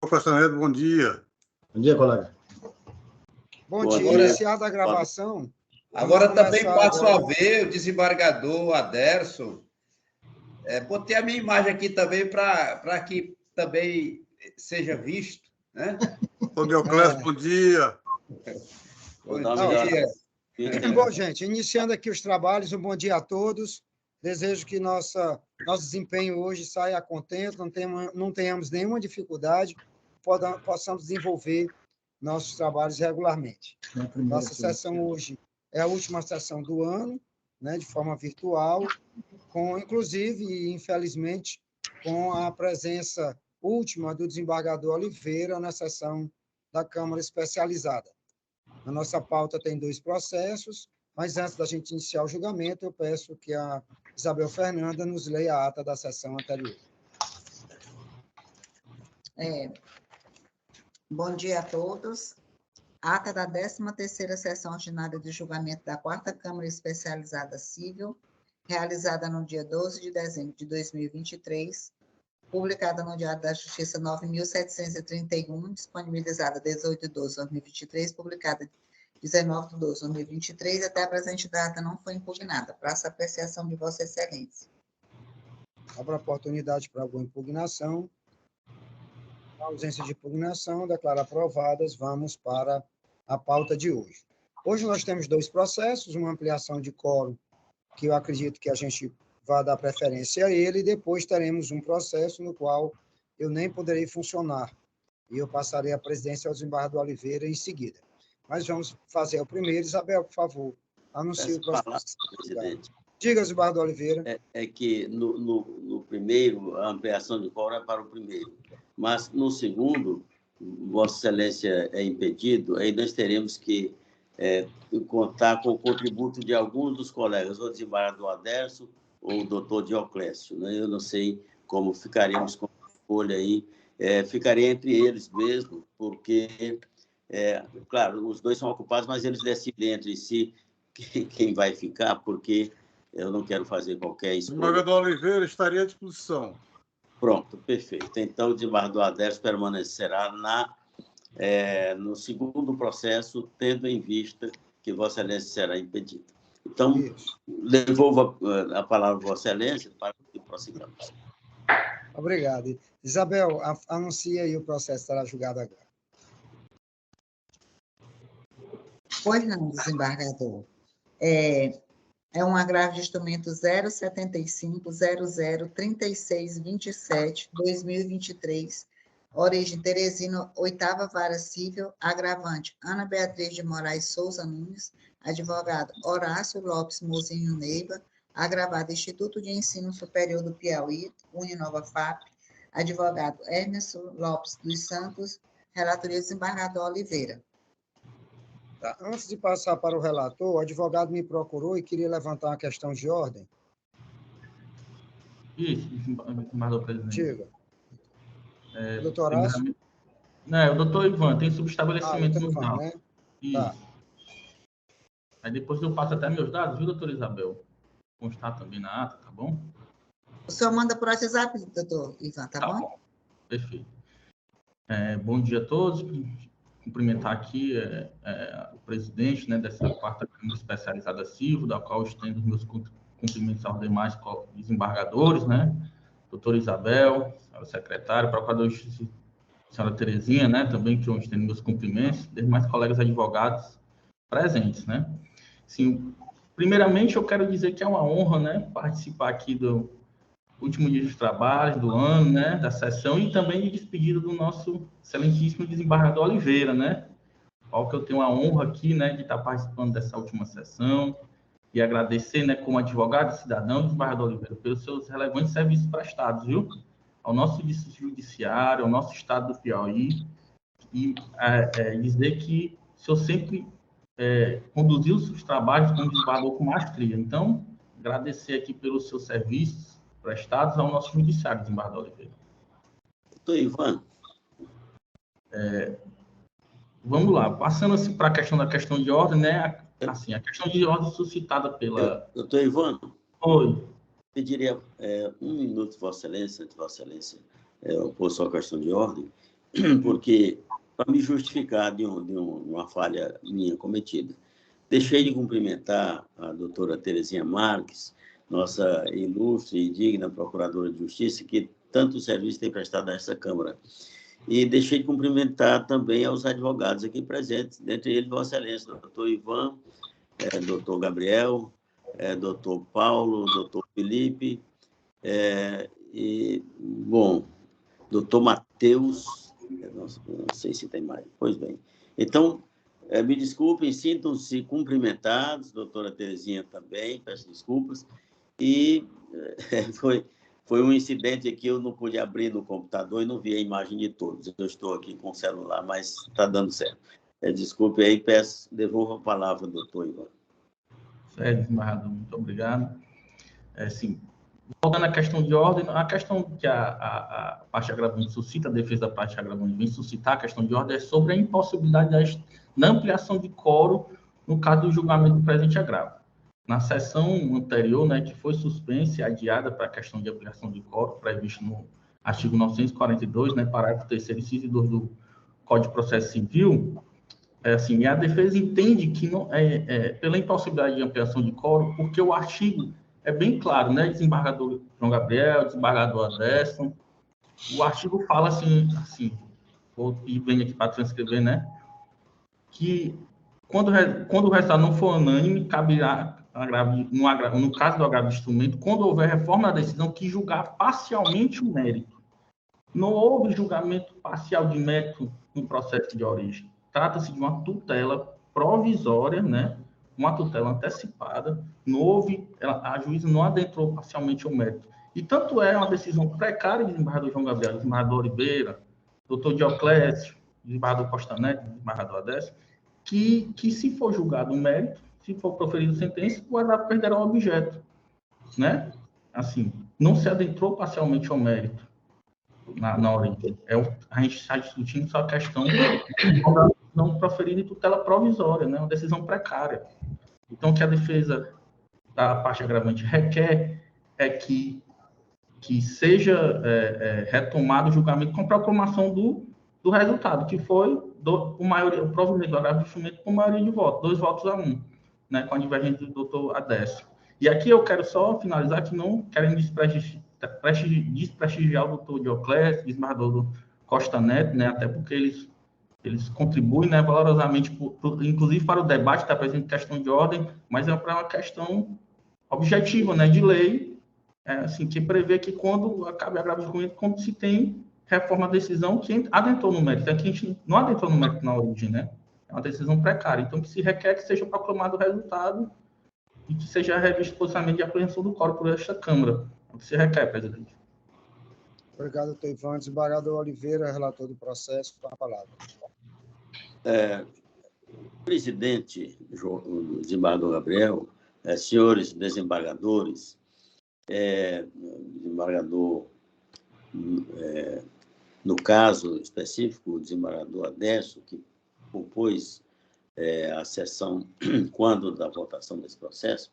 Afastamento, bom dia. Bom dia, colega. Bom dia. Iniciada a gravação. Agora também passo a ver o desembargador Aderson. Botei a minha imagem aqui também para que também seja visto, né? Ô, Deoclésio, bom dia. Bom dia. Bom, gente, iniciando aqui os trabalhos, um bom dia a todos. Desejo que nosso desempenho hoje saia contente, não tenhamos nenhuma dificuldade, possamos desenvolver nossos trabalhos regularmente. Nossa sessão hoje é a última sessão do ano, né, de forma virtual, inclusive, e infelizmente, com a presença última do desembargador Oliveira na sessão da Câmara Especializada. A nossa pauta tem 2 processos, mas antes da gente iniciar o julgamento, eu peço que a Isabel Fernanda nos leia a ata da sessão anterior. Bom dia a todos. Ata da 13ª Sessão Ordinária de Julgamento da 4ª Câmara Especializada Civil, realizada no dia 12 de dezembro de 2023, publicada no Diário da Justiça 9.731, disponibilizada 18/12/2023, publicada 19/12/2023, até a presente data não foi impugnada. Praça a apreciação de Vossa Excelência. Abra a oportunidade para alguma impugnação. Na ausência de impugnação, declaro aprovadas, vamos para a pauta de hoje. Hoje nós temos 2 processos, uma ampliação de quórum, que eu acredito que a gente vai dar preferência a ele, e depois teremos um processo no qual eu nem poderei funcionar, e eu passarei a presidência ao desembargador Oliveira em seguida. Mas vamos fazer o primeiro. Isabel, por favor, anuncie o processo. Presidente. Diga, desembargador Oliveira. É que no primeiro, a ampliação de quórum é para o primeiro, mas no segundo, Vossa Excelência é impedido, aí nós teremos que contar com o contributo de alguns dos colegas, o desembargador Aderson ou o doutor Dioclésio, né? Eu não sei como ficaríamos com a escolha aí, ficaria entre eles mesmo, porque, claro, os dois são ocupados, mas eles decidem entre si quem vai ficar, porque eu não quero fazer qualquer escolha. O desembargador Oliveira estaria à disposição. Pronto, perfeito. Então, o desembargador Aderson permanecerá no segundo processo, tendo em vista que Vossa Excelência será impedida. Então, devolvo a palavra a Vossa Excelência para que prossigamos. Obrigado. Isabel, anuncia aí o processo, será julgado agora. Pois não, desembargador. É um agravo de instrumento 075003627/2023, origem Teresina, 8ª Vara Civil, agravante Ana Beatriz de Moraes Souza Nunes, advogado Horácio Lopes Mozinho Neiva, agravado Instituto de Ensino Superior do Piauí, Uninova FAP, advogado Ernesto Lopes dos Santos, relatoria do desembargador Oliveira. Tá. Antes de passar para o relator, o advogado me procurou e queria levantar uma questão de ordem. Isso, desembargador presidente. Diga. Doutor Horácio? Não, o doutor Ivan, tem subestabelecimento no Ivan, né? Isso. Tá. Aí depois eu passo até meus dados, viu, doutora Isabel? Constar também na ata, tá bom? O senhor manda por WhatsApp, doutor Ivan, tá bom? Perfeito. Bom dia a todos. Cumprimentar aqui o presidente, né, dessa 4ª Câmara Especializada Civil, da qual estendo os meus cumprimentos aos demais desembargadores, né? Doutora Isabel, senhora secretária, procuradora de Justiça, senhora Terezinha, né, também que eu estendo meus cumprimentos, demais colegas advogados presentes, né? Sim, primeiramente, eu quero dizer que é uma honra, né, participar aqui do último dia de trabalho do ano, né, da sessão, e também de despedida do nosso excelentíssimo desembargador Oliveira, né, ao que eu tenho a honra aqui, né, de estar participando dessa última sessão, e agradecer, né, como advogado e cidadão, desembargador Oliveira, pelos seus relevantes serviços prestados, viu, ao nosso judiciário, ao nosso estado do Piauí, e dizer que o senhor sempre conduziu os seus trabalhos como desembargador com maestria. Então, agradecer aqui pelos seus serviços prestados ao nosso judiciário, desembargador Oliveira. Doutor Ivan. Vamos lá, passando assim para a questão de ordem, né? Assim, a questão de ordem suscitada pela... Doutor Ivan. Oi. Pediria 1 minuto, Vossa Excelência, antes de Vossa Excelência opor sua questão de ordem. porque, para me justificar de uma falha minha cometida, deixei de cumprimentar a doutora Terezinha Marques, nossa ilustre e digna procuradora de justiça, que tanto serviço tem prestado a essa Câmara. E deixei de cumprimentar também aos advogados aqui presentes, dentre eles, Vossa Excelência, doutor Ivan, doutor Gabriel, doutor Paulo, doutor Felipe, e, bom, doutor Matheus, não sei se tem mais, pois bem. Então, me desculpem, sintam-se cumprimentados, doutora Terezinha também, peço desculpas, e foi um incidente que eu não pude abrir no computador e não vi a imagem de todos. Eu estou aqui com o celular, mas está dando certo. Desculpe aí, devolvo a palavra, doutor Ivan. Certo, desembargador, muito obrigado. Sim, voltando à questão de ordem, a questão que a parte agravante suscita, a defesa da parte agravante vem suscitar, a questão de ordem é sobre a impossibilidade da ampliação de quórum no caso do julgamento do presente agravo. Na sessão anterior, né, que foi suspensa e adiada para a questão de ampliação de quórum, previsto no artigo 942, né, parágrafo 3º, inciso 2 do Código de Processo Civil, assim, a defesa entende que não pela impossibilidade de ampliação de quórum, porque o artigo é bem claro, né, desembargador João Gabriel, desembargador Aderson, o artigo fala assim, vou ir bem aqui para transcrever, né, que quando o resultado não for unânime, caberá, no caso do agravo de instrumento, quando houver reforma da decisão, que julgar parcialmente o mérito. Não houve julgamento parcial de mérito no processo de origem. Trata-se de uma tutela provisória, né? Uma tutela antecipada. Não houve, a juíza não adentrou parcialmente o mérito. E tanto é uma decisão precária de desembargador João Gabriel, desembargador Oliveira, doutor Dioclésio, desembargador Costa Neto, desembargador Aderson, que se for julgado o mérito, se for proferido sentença, o agravo perderá o objeto, né? Assim, não se adentrou parcialmente ao mérito na origem. A gente está discutindo só a questão da não proferida em tutela provisória, né? Uma decisão precária. Então, o que a defesa da parte agravante requer é que seja retomado o julgamento com proclamação do resultado, que foi o provimento do agravo de instrumento por maioria de votos, 2 votos a 1, né, com a divergência do doutor Aderson. E aqui eu quero só finalizar que não querem desprestigiar o doutor Dioclésio, desembargador do Costa Neto, né, até porque eles contribuem, né, valorosamente, inclusive para o debate, está presente questão de ordem, mas é para uma questão objetiva, né, de lei, assim, que prevê que quando acabe agravo de instrumento, quando se tem reforma da decisão que adentrou no mérito. Aqui a gente não adentrou no mérito na origem, né? É uma decisão precária. Então, que se requer que seja proclamado o resultado e que seja revisto o posicionamento de apreensão do quórum por esta Câmara. É o que se requer, presidente. Obrigado, doutor Ivan. Desembargador Oliveira, relator do processo, com a palavra. Presidente, o desembargador Gabriel, senhores desembargadores, desembargador, no caso específico, o desembargador Aderson, que propôs a sessão quando da votação desse processo,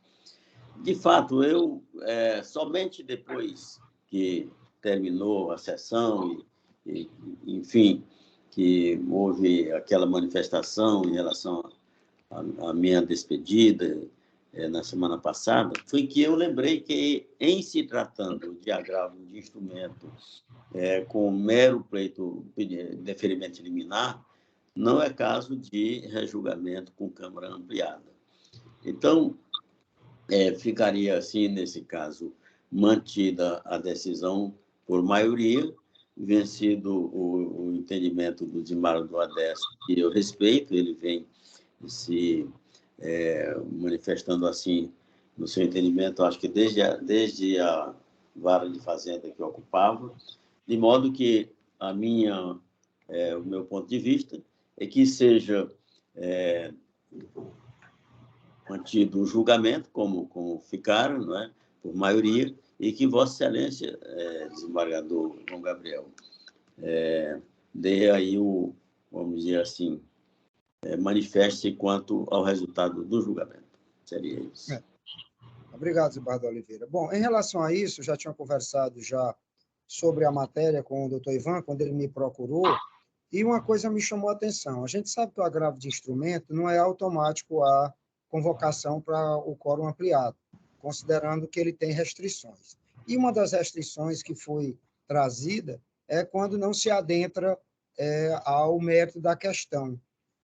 de fato, eu, somente depois que terminou a sessão, enfim, que houve aquela manifestação em relação à minha despedida na semana passada, foi que eu lembrei que, em se tratando de agravo de instrumento com mero pleito de deferimento liminar, não é caso de rejulgamento com Câmara ampliada. Então, ficaria, assim, nesse caso, mantida a decisão por maioria, vencido o entendimento do desembargador Aderson, que eu respeito, ele vem se manifestando assim no seu entendimento, acho que desde a vara de fazenda que eu ocupava, de modo que o meu ponto de vista é que seja mantido o julgamento, como ficaram, não é? Por maioria, e que Vossa Excelência, desembargador João Gabriel, dê aí vamos dizer assim, manifeste quanto ao resultado do julgamento. Seria isso. Obrigado, desembargador Oliveira. Bom, em relação a isso, já tinha conversado sobre a matéria com o doutor Ivan, quando ele me procurou, E uma coisa me chamou a atenção. A gente sabe que o agravo de instrumento não é automático a convocação para o quórum ampliado, considerando que ele tem restrições. E uma das restrições que foi trazida é quando não se adentra ao mérito da questão.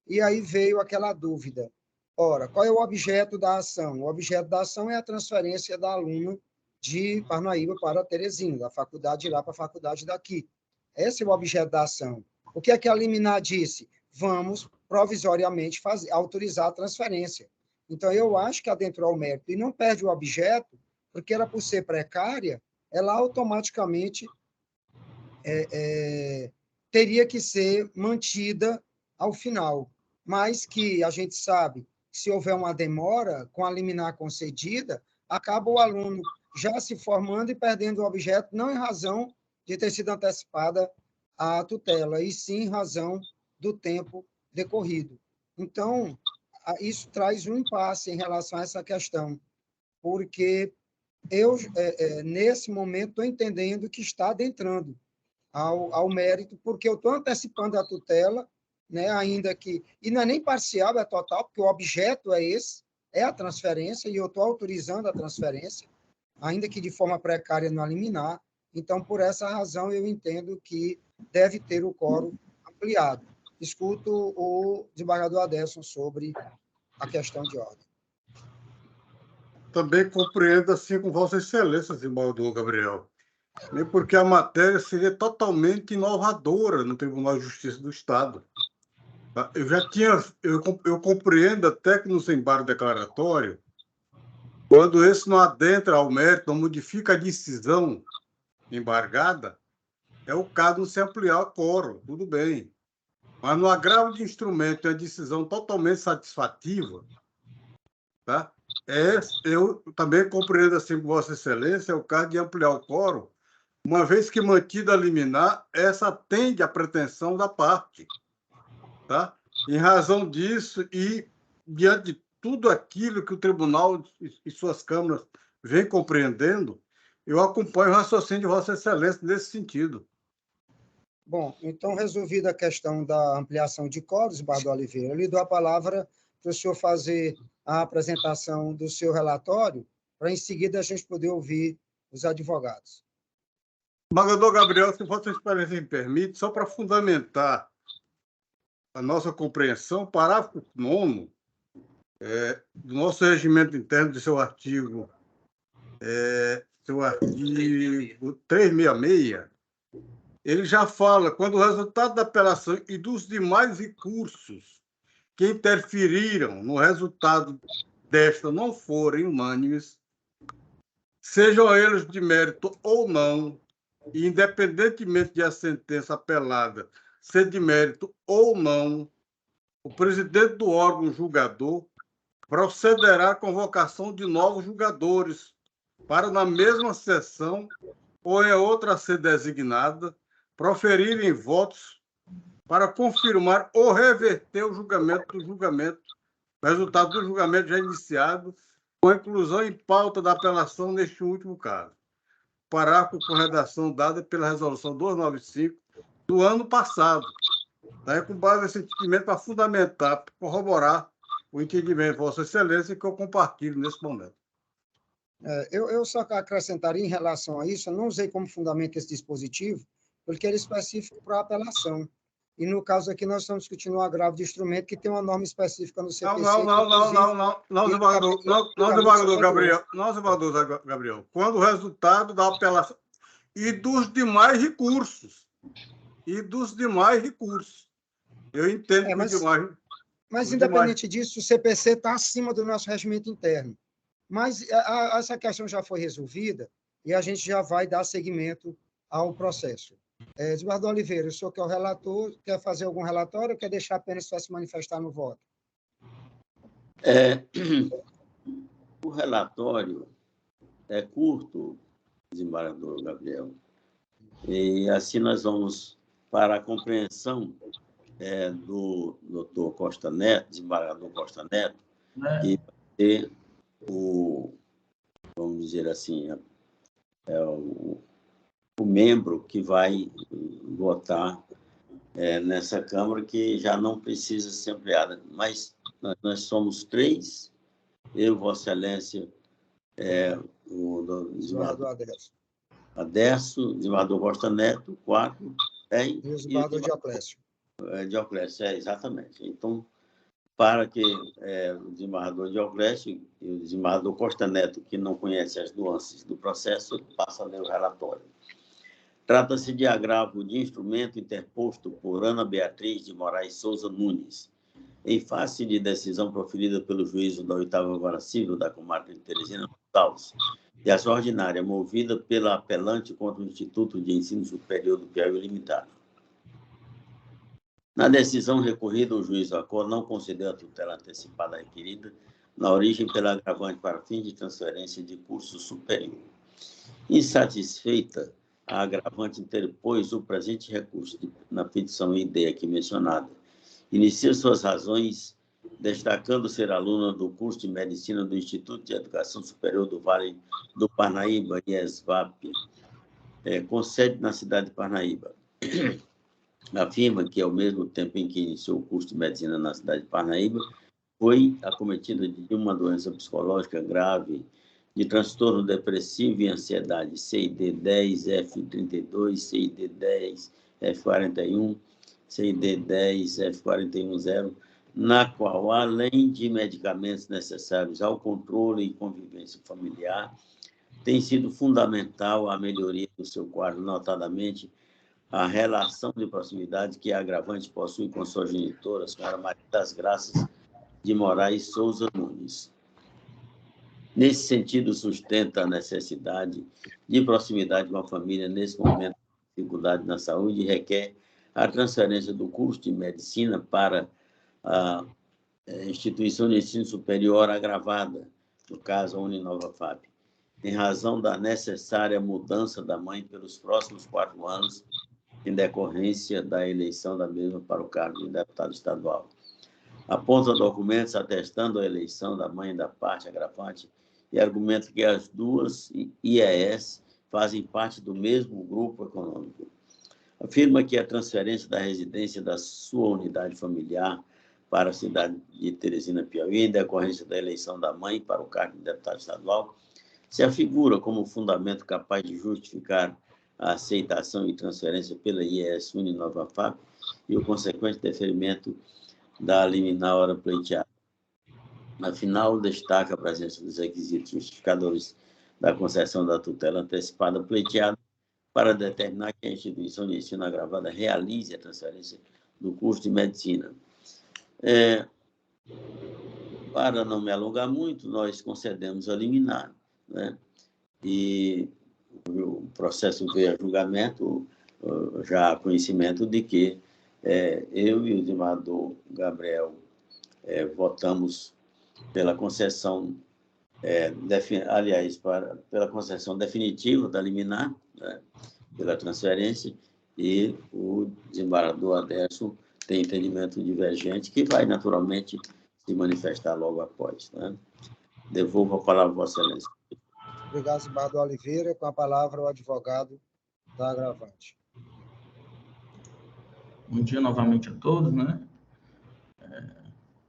E aí veio aquela dúvida. Ora, qual é o objeto da ação? O objeto da ação é a transferência da aluna de Parnaíba para Teresina, da faculdade de lá para a faculdade daqui. Esse é o objeto da ação. O que é que a liminar disse? Vamos provisoriamente autorizar a transferência. Então, eu acho que adentrou ao mérito e não perde o objeto, porque ela, por ser precária, ela automaticamente teria que ser mantida ao final. Mas que a gente sabe que, se houver uma demora com a liminar concedida, acaba o aluno já se formando e perdendo o objeto, não em razão de ter sido antecipada a tutela, e sim em razão do tempo decorrido. Então, isso traz um impasse em relação a essa questão, porque eu, nesse momento, estou entendendo que está adentrando ao mérito, porque eu estou antecipando a tutela, né, ainda que... E não é nem parcial, é total, porque o objeto é esse, é a transferência, e eu estou autorizando a transferência, ainda que de forma precária no liminar. Então, por essa razão, eu entendo que deve ter o quórum ampliado. Escuto o desembargador Aderson sobre a questão de ordem. Também compreendo assim com Vossa Excelência, desembargador Gabriel, nem porque a matéria seria totalmente inovadora no Tribunal de Justiça do Estado. Eu compreendo até que no desembargo declaratório, quando esse não adentra ao mérito, não modifica a decisão embargada, é o caso de se ampliar o quórum, tudo bem. Mas no agravo de instrumento é a decisão totalmente satisfativa, tá? Eu também compreendo, assim, com Vossa Excelência, é o caso de ampliar o quórum, uma vez que mantida a liminar, essa atende à pretensão da parte, tá? Em razão disso e diante de tudo aquilo que o tribunal e suas câmaras vêm compreendendo, eu acompanho o raciocínio de Vossa Excelência nesse sentido. Bom, então, resolvida a questão da ampliação de quórum, Bardo Oliveira, eu lhe dou a palavra para o senhor fazer a apresentação do seu relatório, para, em seguida, a gente poder ouvir os advogados. Desembargador Gabriel, se Vossa Excelência me permite, só para fundamentar a nossa compreensão, parágrafo 9º do nosso regimento interno, de seu artigo 366, ele já fala, quando o resultado da apelação e dos demais recursos que interferiram no resultado desta não forem unânimes, sejam eles de mérito ou não, e independentemente de a sentença apelada ser de mérito ou não, o presidente do órgão julgador procederá à convocação de novos julgadores para, na mesma sessão ou em outra a ser designada, proferirem votos para confirmar ou reverter o resultado do julgamento já iniciado, com a inclusão em pauta da apelação neste último caso. Parágrafo com redação dada pela Resolução 295 do ano passado. Daí, com base nesse entendimento, para fundamentar, corroborar o entendimento de Vossa Excelência, que eu compartilho nesse momento. Eu só acrescentaria em relação a isso, eu não usei como fundamento esse dispositivo, porque ele é específico para a apelação. E, no caso aqui, nós estamos discutindo um agravo de instrumento que tem uma norma específica no CPC. Não, desembargador Gabriel. Quando o resultado da apelação e dos demais recursos. Eu entendo que os demais... Mas, independente disso, o CPC está acima do nosso regimento interno. Mas essa questão já foi resolvida e a gente já vai dar seguimento ao processo. Desembargador Oliveira, o senhor que é o relator, quer fazer algum relatório ou quer deixar apenas só se manifestar no voto? O relatório é curto, desembargador Gabriel, e assim nós vamos para a compreensão do doutor Costa Neto, desembargador Costa Neto, que vai ter vamos dizer assim, o membro que vai votar nessa Câmara, que já não precisa ser ampliada. Mas nós somos 3, eu, Vossa Excelência, o desembargador Aderso, desembargador Costa Neto, 4, e o desembargador Dioclésio. Dioclésio, exatamente. Então, para que o desembargador Dioclésio e o desembargador Costa Neto, que não conhece as nuances do processo, passe a ler o relatório. Trata-se de agravo de instrumento interposto por Ana Beatriz de Moraes Souza Nunes, em face de decisão proferida pelo juízo da 8ª Vara Civil da Comarca de Teresina, Taus, e ação ordinária movida pela apelante contra o Instituto de Ensino Superior do Piauí Limitado. Na decisão recorrida, o juiz do acordo não concedeu a tutela antecipada requerida na origem pela agravante para fim de transferência de curso superior. Insatisfeita, a agravante interpôs o presente recurso na petição ID aqui mencionada. Inicia suas razões destacando ser aluna do curso de Medicina do Instituto de Educação Superior do Vale do Parnaíba, IESVAP, com sede na cidade de Parnaíba. Afirma que, ao mesmo tempo em que iniciou o curso de Medicina na cidade de Parnaíba, foi acometida de uma doença psicológica grave, de transtorno depressivo e ansiedade, CID-10, F32, CID-10, F41, CID-10, F41-0, na qual, além de medicamentos necessários ao controle e convivência familiar, tem sido fundamental a melhoria do seu quadro, notadamente a relação de proximidade que a agravante possui com sua genitora, a senhora Maria das Graças de Moraes Souza Nunes. Nesse sentido, sustenta a necessidade de proximidade com a família nesse momento de dificuldade na saúde e requer a transferência do curso de medicina para a instituição de ensino superior agravada, no caso a Uninova FAP, em razão da necessária mudança da mãe pelos próximos 4 anos, em decorrência da eleição da mesma para o cargo de deputado estadual. Aponta documentos atestando a eleição da mãe da parte agravante e argumenta que as duas IES fazem parte do mesmo grupo econômico. Afirma que a transferência da residência da sua unidade familiar para a cidade de Teresina, Piauí, em decorrência da eleição da mãe para o cargo de deputado estadual, se afigura como fundamento capaz de justificar a aceitação e transferência pela IES Uninova FAP e o consequente deferimento da liminar hora pleiteada. Afinal, destaca a presença dos requisitos justificadores da concessão da tutela antecipada pleiteada para determinar que a instituição de ensino agravada realize a transferência do curso de medicina. Para não me alongar muito, nós concedemos a liminar, né? E o processo veio a julgamento, já há conhecimento de que eu e o desembargador Gabriel votamos pela concessão, pela concessão definitiva da liminar, né, pela transferência, e o desembargador Aderso tem entendimento divergente, que vai naturalmente se manifestar logo após, né? Devolvo a palavra a Vossa Excelência. Obrigado, desembargador Oliveira. Com a palavra, o advogado da agravante. Bom dia novamente a todos, né?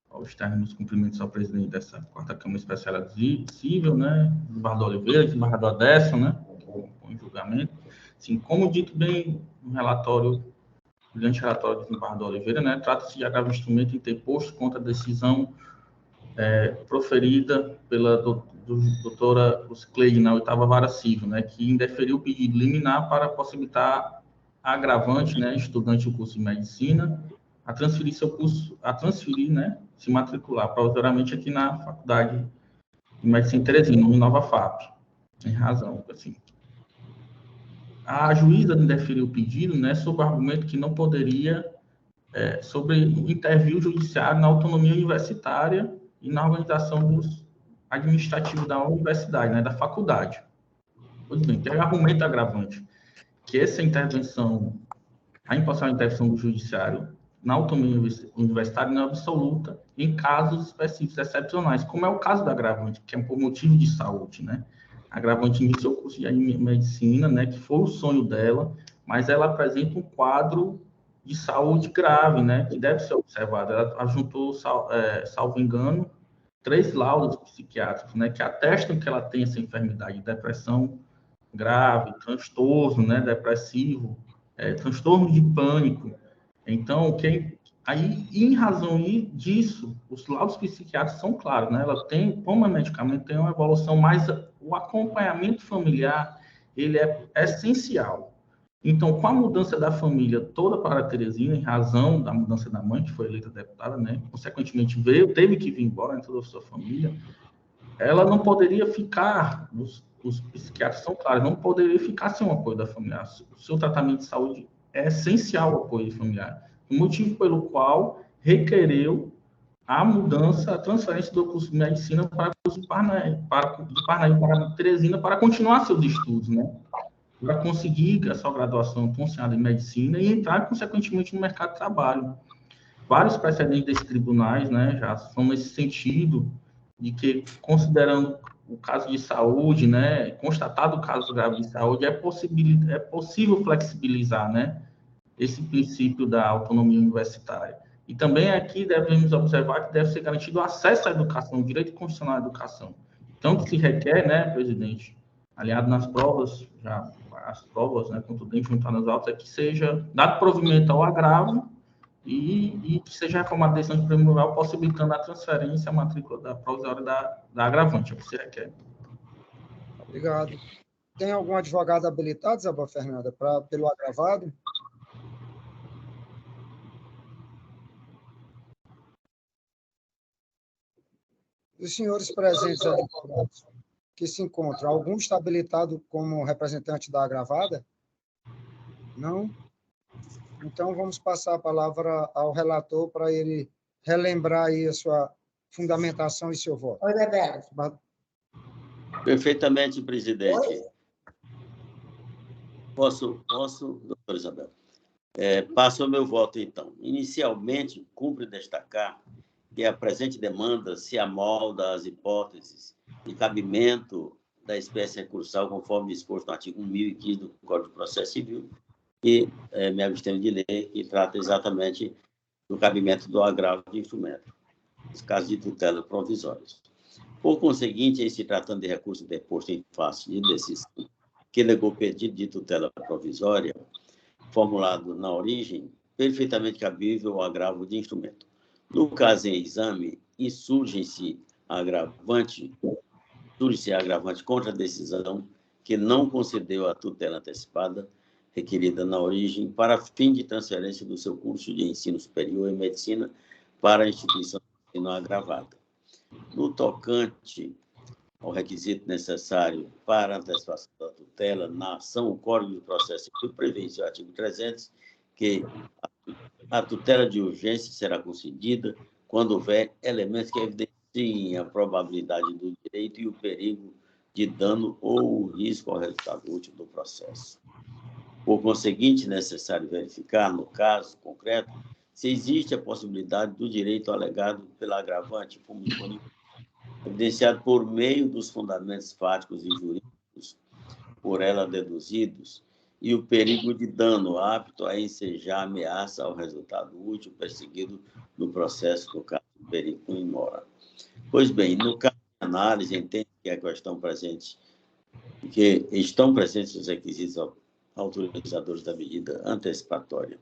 Ao externo, os cumprimentos ao presidente dessa 4ª Câmara Especial Civil, né? Desembargador Oliveira, desembargador Aderso, né? Com julgamento. Assim, como dito bem no relatório, brilhante relatório do desembargador Oliveira, né? Trata-se de agravo de instrumento interposto contra a decisão proferida pela doutora Cleide na 8ª Vara Civil, né, que indeferiu o pedido liminar para possibilitar a agravante, né, estudante do curso de medicina, a transferir seu curso, né, se matricular provisoriamente aqui na Faculdade de Medicina Teresina, no Nova FAP, em razão, assim. A juíza indeferiu o pedido, né, sob o argumento que não poderia, sobre intervir o judiciário na autonomia universitária e na organização administrativa da universidade, né, da faculdade. Pois bem, tem argumento agravante que essa intervenção, a imparcial intervenção do judiciário na autonomia universitária não é absoluta em casos específicos excepcionais, como é o caso da agravante, que é por motivo de saúde, né? A agravante iniciou o curso de medicina, né, que foi o sonho dela, mas ela apresenta um quadro de saúde grave, né, que deve ser observada. Ela juntou, salvo engano, 3 laudos psiquiátricos, né, que atestam que ela tem essa enfermidade, depressão grave, transtorno, né, depressivo, transtorno de pânico. Então, aí, em razão disso, os laudos psiquiátricos são claros, né? Ela tem, como medicamento, tem uma evolução, mas o acompanhamento familiar, ele é essencial. Então, com a mudança da família toda para Teresina, em razão da mudança da mãe, que foi eleita deputada, né? Consequentemente, teve que vir embora, né, toda a sua família, ela não poderia ficar, os psiquiatras são claros, não poderia ficar sem o apoio da família. O seu tratamento de saúde é essencial ao apoio familiar. O motivo pelo qual requereu a mudança, a transferência do curso de medicina para o curso de Parnaíba, para Teresina, para continuar seus estudos, né? Para conseguir a sua graduação consciente em medicina e entrar, consequentemente, no mercado de trabalho. Vários precedentes desses tribunais, né, já são nesse sentido, de que, considerando o caso de saúde, né, constatado o caso grave de saúde, é possível flexibilizar, né, esse princípio da autonomia universitária. E também aqui devemos observar que deve ser garantido o acesso à educação, o direito constitucional à educação. Então, o que se requer, né, presidente, aliado nas provas, já as provas, né, contundentes junto nas autas, é que seja dado provimento ao agravo e que seja reformada a decisão de primeiro grau, possibilitando a transferência, a matrícula da provisória da agravante, é o que se requer. Obrigado. Tem algum advogado habilitado, Isabel Fernanda, pelo agravado? Os senhores presentes, advogados, que se encontram, algum está habilitado como representante da agravada? Não? Então, vamos passar a palavra ao relator para ele relembrar aí a sua fundamentação e seu voto. Oi, Bebel. Perfeitamente, presidente. Oi? Posso, doutor Isabel? Passo o meu voto, então. Inicialmente, cumpre destacar que a presente demanda se amolda às hipóteses de cabimento da espécie recursal, conforme disposto no artigo 1015 do Código de Processo Civil, e me abstenho de ler, que trata exatamente do cabimento do agravo de instrumento, nos casos de tutela provisórios. Por conseguinte, em se tratando de recurso deposto em face de decisão que negou pedido de tutela provisória, formulado na origem, perfeitamente cabível o agravo de instrumento. No caso em exame, insurge-se agravante contra a decisão que não concedeu a tutela antecipada requerida na origem para fim de transferência do seu curso de ensino superior em medicina para a instituição de ensino agravada. No tocante ao requisito necessário para a antecipação da tutela, na ação, o Código de Processo Civil prevê em seu artigo 300 que a tutela de urgência será concedida quando houver elementos que evidenciem a probabilidade do direito e o perigo de dano ou o risco ao resultado útil do processo. Por conseguinte, é necessário verificar, no caso concreto, se existe a possibilidade do direito alegado pela agravante como disponível, evidenciado por meio dos fundamentos fáticos e jurídicos por ela deduzidos, e o perigo de dano apto a ensejar ameaça ao resultado útil perseguido no processo, no caso do perigo in mora. Pois bem, no caso de análise, entende que a questão presente, que estão presentes os requisitos autorizadores da medida antecipatória.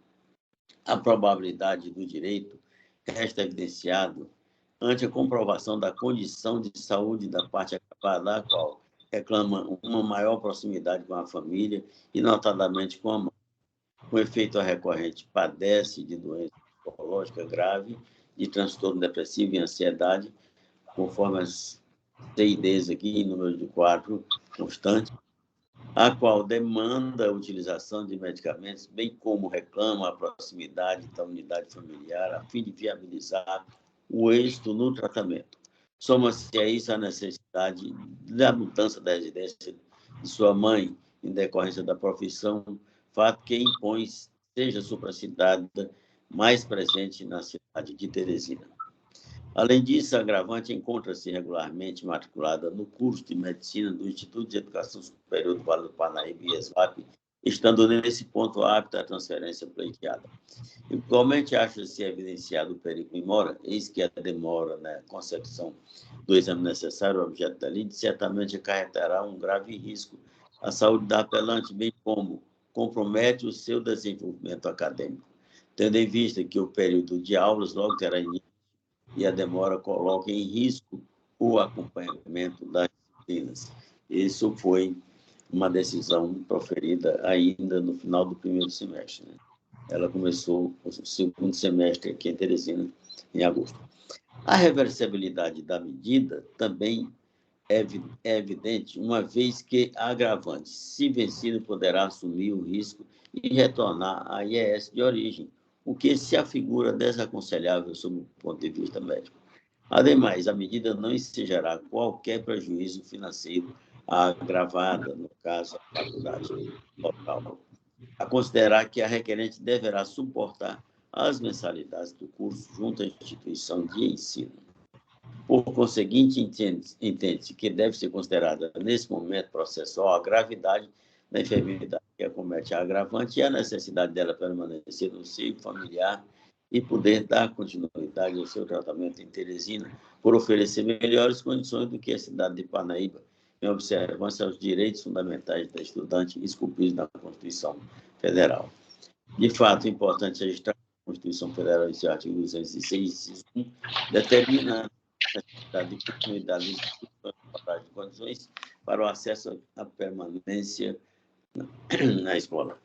A probabilidade do direito resta evidenciado ante a comprovação da condição de saúde da parte agravada, a qual reclama uma maior proximidade com a família e, notadamente, com a mãe. Com efeito, a recorrente padece de doença psicológica grave, de transtorno depressivo e ansiedade, conforme as CIDs aqui, em número de 4 constante, a qual demanda a utilização de medicamentos, bem como reclama a proximidade da unidade familiar, a fim de viabilizar o êxito no tratamento. Soma-se a isso a necessidade da mudança da residência de sua mãe, em decorrência da profissão, fato que impõe seja supracitado mais presente na cidade de Teresina. Além disso, a agravante encontra-se regularmente matriculada no curso de medicina do Instituto de Educação Superior do Vale do Parnaíba, IESVAP, estando nesse ponto apto à transferência pleiteada. Igualmente, acha-se evidenciado o perigo em mora, eis que a demora na concepção do exame necessário ao objeto da lide certamente acarretará um grave risco à saúde da apelante, bem como compromete o seu desenvolvimento acadêmico, tendo em vista que o período de aulas logo terá início e a demora coloca em risco o acompanhamento das disciplinas. Isso foi uma decisão proferida ainda no final do primeiro semestre, né? Ela começou o segundo semestre aqui em Teresina, em agosto. A reversibilidade da medida também é evidente, uma vez que a agravante, se vencida, poderá assumir o risco e retornar à IES de origem, o que se afigura desaconselhável sob o ponto de vista médico. Ademais, a medida não ensejará qualquer prejuízo financeiro à agravada, no caso, a faculdade local, a considerar que a requerente deverá suportar as mensalidades do curso junto à instituição de ensino. Por conseguinte, entende-se que deve ser considerada, nesse momento processual, a gravidade da enfermidade que acomete a agravante e a necessidade dela permanecer no seio familiar e poder dar continuidade ao seu tratamento em Teresina, por oferecer melhores condições do que a cidade de Parnaíba, em observância aos direitos fundamentais da estudante esculpidos na Constituição Federal. De fato, é importante registrar que a Constituição Federal, em seu artigo 206, inciso 1, determina a necessidade de continuidade das instituições de condições para o acesso à permanência na escola.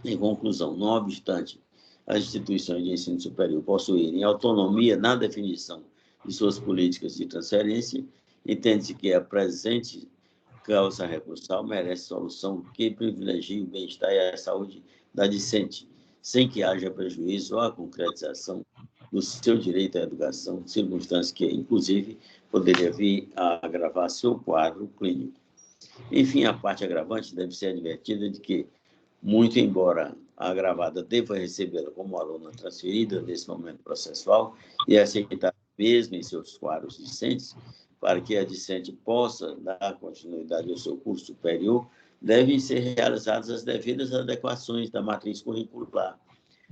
Em conclusão, não obstante as instituições de ensino superior possuírem autonomia na definição de suas políticas de transferência, entende-se que a presente causa recursal merece solução que privilegie o bem-estar e a saúde da discente, sem que haja prejuízo à concretização do seu direito à educação, circunstância que, inclusive, poderia vir a agravar seu quadro clínico. Enfim, a parte agravante deve ser advertida de que, muito embora a agravada deva recebê-la como aluna transferida nesse momento processual e aceitar mesmo em seus quadros discentes, para que a discente possa dar continuidade ao seu curso superior, devem ser realizadas as devidas adequações da matriz curricular,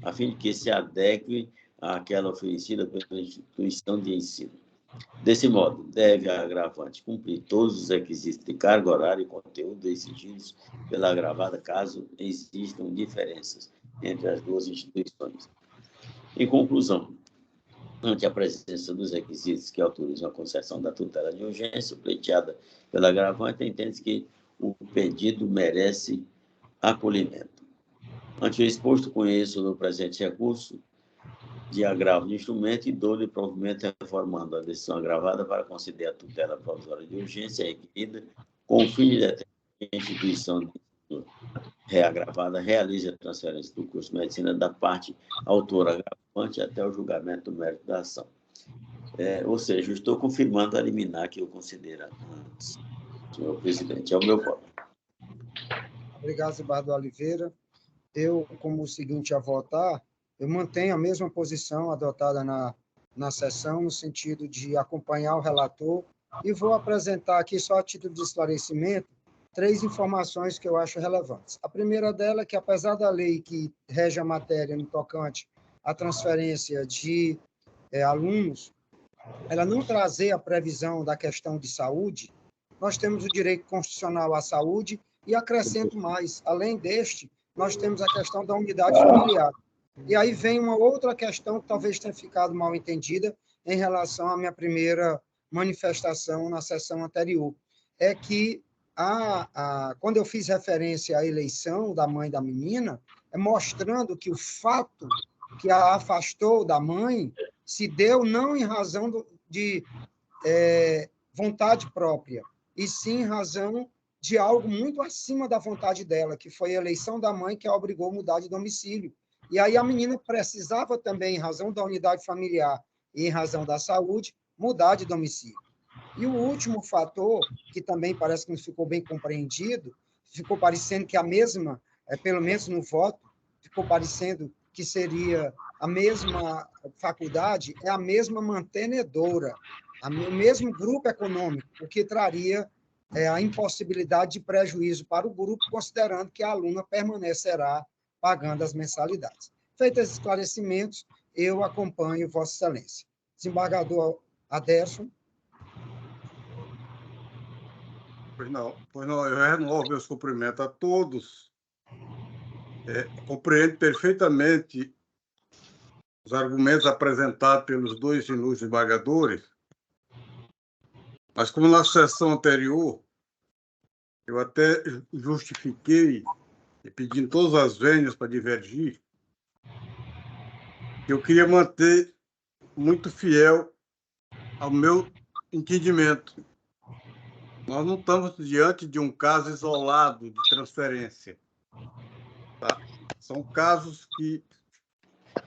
a fim de que se adeque àquela oferecida pela instituição de ensino. Desse modo, deve a agravante cumprir todos os requisitos de carga horária e conteúdo exigidos pela agravada, caso existam diferenças entre as duas instituições. Em conclusão, ante a presença dos requisitos que autorizam a concessão da tutela de urgência pleiteada pela agravante, entende-se que o pedido merece acolhimento. Ante o exposto, conheço no presente recurso de agravo de instrumento e dou-lhe provimento reformando a decisão agravada para conceder a tutela provisória de urgência requerida com o fim de determinar que a instituição de ensino reagravada realize a transferência do curso de medicina da parte autora agravante até o julgamento do mérito da ação. Ou seja, eu estou confirmando a liminar que eu considero antes, senhor presidente. É o meu voto. Obrigado, Zibardo Oliveira. Eu, como o seguinte a votar, eu mantenho a mesma posição adotada na sessão, no sentido de acompanhar o relator, e vou apresentar aqui, só a título de esclarecimento, 3 informações que eu acho relevantes. A primeira dela é que, apesar da lei que rege a matéria no tocante à transferência de alunos, ela não trazer a previsão da questão de saúde, nós temos o direito constitucional à saúde e acrescento mais, além deste, nós temos a questão da unidade familiar. E aí vem uma outra questão que talvez tenha ficado mal entendida em relação à minha primeira manifestação na sessão anterior, é que quando eu fiz referência à eleição da mãe da menina, é mostrando que o fato que a afastou da mãe se deu não em razão de vontade própria, e sim em razão de algo muito acima da vontade dela, que foi a eleição da mãe que a obrigou a mudar de domicílio. E aí a menina precisava também, em razão da unidade familiar e em razão da saúde, mudar de domicílio. E o último fator, que também parece que não ficou bem compreendido, ficou parecendo que a mesma, pelo menos no voto, ficou parecendo que seria a mesma faculdade, é a mesma mantenedora, o mesmo grupo econômico, o que traria a impossibilidade de prejuízo para o grupo, considerando que a aluna permanecerá pagando as mensalidades. Feitos esses esclarecimentos, eu acompanho Vossa Excelência. Desembargador Aderson. Pois não, eu renovo meus cumprimentos a todos. Compreendo perfeitamente os argumentos apresentados pelos dois ilustres desembargadores, mas como na sessão anterior, eu até justifiquei, pedindo todas as vênias para divergir, eu queria manter muito fiel ao meu entendimento. Nós não estamos diante de um caso isolado de transferência. Tá? São casos que,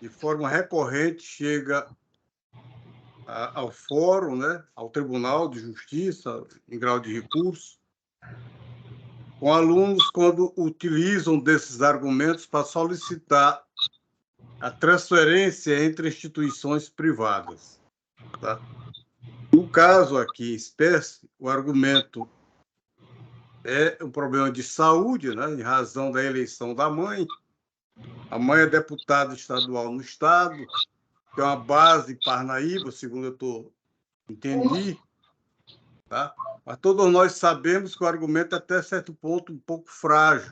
de forma recorrente, chega ao fórum, né, ao Tribunal de Justiça, em grau de recurso, com alunos quando utilizam desses argumentos para solicitar a transferência entre instituições privadas. Tá? No caso aqui, espécie, o argumento é um problema de saúde, né, em razão da eleição da mãe. A mãe é deputada estadual no Estado, tem uma base em Parnaíba, segundo eu entendi, tá? Mas todos nós sabemos que o argumento é até certo ponto um pouco frágil.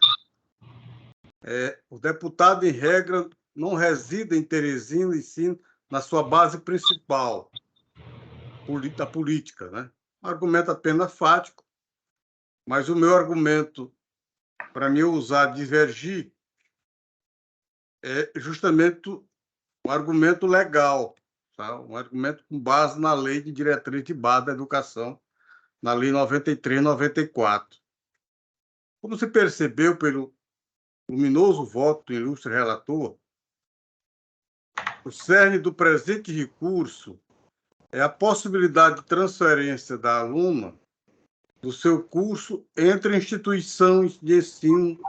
O deputado, em regra, não reside em Teresina, e sim na sua base principal, da política, né? Um argumento apenas fático, mas o meu argumento, para mim usar divergir, é justamente um argumento legal, tá? Um argumento com base na Lei de Diretriz de Base da Educação, na Lei 93/94. Como se percebeu pelo luminoso voto do ilustre relator, o cerne do presente recurso é a possibilidade de transferência da aluna do seu curso entre instituições de ensino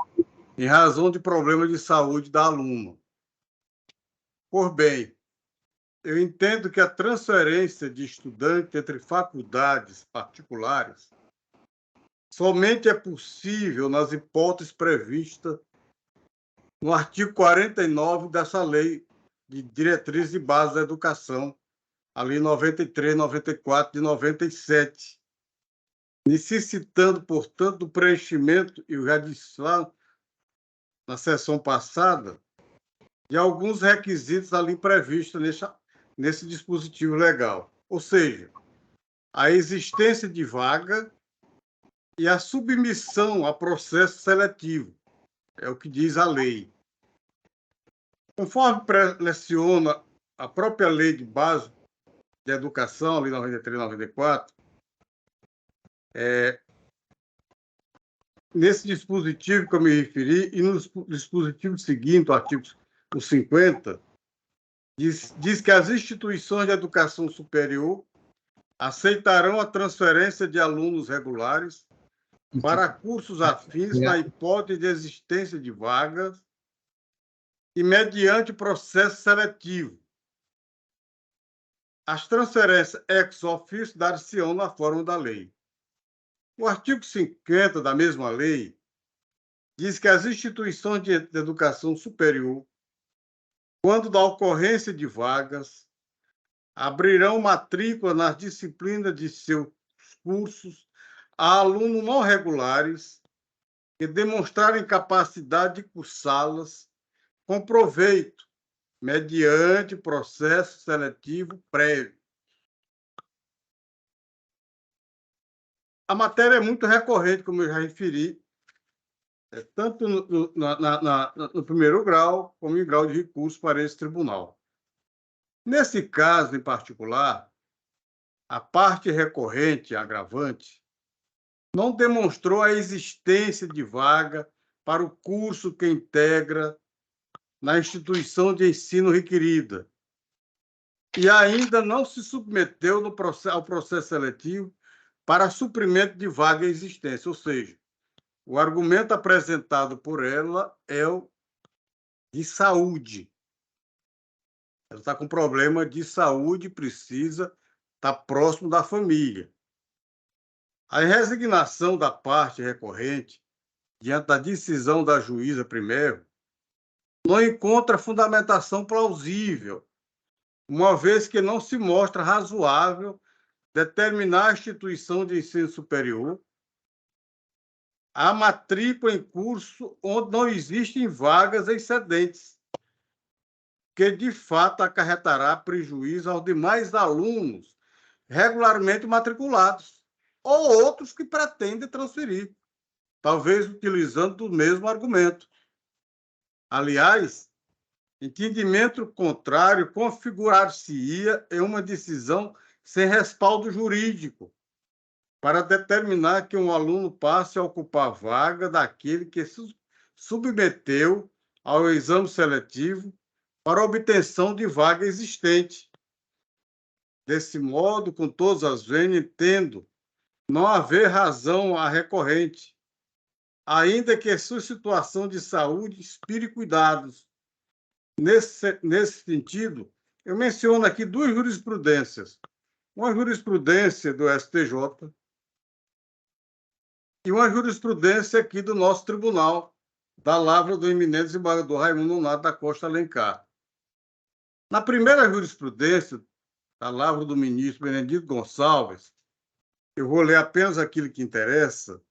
em razão de problemas de saúde da aluna. Por bem, eu entendo que a transferência de estudante entre faculdades particulares somente é possível nas hipóteses previstas no artigo 49 dessa Lei de Diretrizes de Base da Educação, a Lei 93/94 de 97, necessitando, portanto, do preenchimento, e eu já disse lá na sessão passada, de alguns requisitos ali previstos nesse dispositivo legal. Ou seja, a existência de vaga e a submissão a processo seletivo. É o que diz a lei. Conforme leciona a própria Lei de Base de Educação, a Lei 93/94, nesse dispositivo que eu me referi, e no dispositivo seguinte, o artigo 50, diz que as instituições de educação superior aceitarão a transferência de alunos regulares para cursos afins na hipótese de existência de vagas e mediante processo seletivo. As transferências ex officio dar-se-ão na forma da lei. O artigo 50 da mesma lei diz que as instituições de educação superior, quando da ocorrência de vagas, abrirão matrícula nas disciplinas de seus cursos a alunos não regulares que demonstrarem capacidade de cursá-las com proveito, mediante processo seletivo prévio. A matéria é muito recorrente, como eu já referi, tanto no primeiro grau, como em grau de recurso para esse tribunal. Nesse caso, em particular, a parte recorrente, agravante, não demonstrou a existência de vaga para o curso que integra na instituição de ensino requerida e ainda não se submeteu ao processo seletivo para suprimento de vaga existência, ou seja, o argumento apresentado por ela é o de saúde. Ela está com problema de saúde e precisa estar próximo da família. A resignação da parte recorrente, diante da decisão da juíza primeiro, não encontra fundamentação plausível, uma vez que não se mostra razoável determinar a instituição de ensino superior a matrícula em curso onde não existem vagas excedentes, que de fato acarretará prejuízo aos demais alunos regularmente matriculados ou outros que pretendem transferir, talvez utilizando o mesmo argumento. Aliás, entendimento contrário configurar-se-ia em uma decisão sem respaldo jurídico para determinar que um aluno passe a ocupar a vaga daquele que se submeteu ao exame seletivo para obtenção de vaga existente. Desse modo, com todas as vênias, entendo não haver razão à recorrente, ainda que sua situação de saúde inspire cuidados. Nesse sentido, eu menciono aqui duas jurisprudências. Uma jurisprudência do STJ e uma jurisprudência aqui do nosso tribunal, da lavra do eminente desembargador Raimundo Nonato da Costa Alencar. Na primeira jurisprudência, da lavra do ministro Benedito Gonçalves, eu vou ler apenas aquilo que interessa,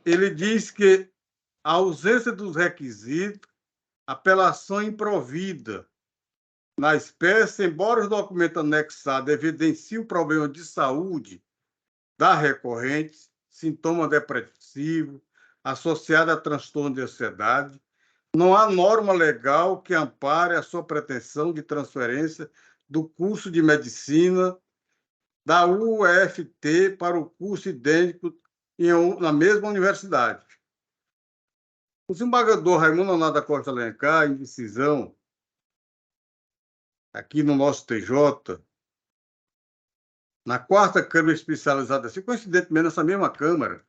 ele diz que a ausência dos requisitos, apelação improvida na espécie, embora os documentos anexados evidenciem o problema de saúde da recorrente, sintoma depressivo, associado a transtorno de ansiedade, não há norma legal que ampare a sua pretensão de transferência do curso de medicina da UFT para o curso idêntico na mesma universidade. O desembargador Raimundo Nonato da Costa Alencar, em decisão, aqui no nosso TJ, na 4ª Câmara Especializada, assim, coincidentemente nessa mesma Câmara,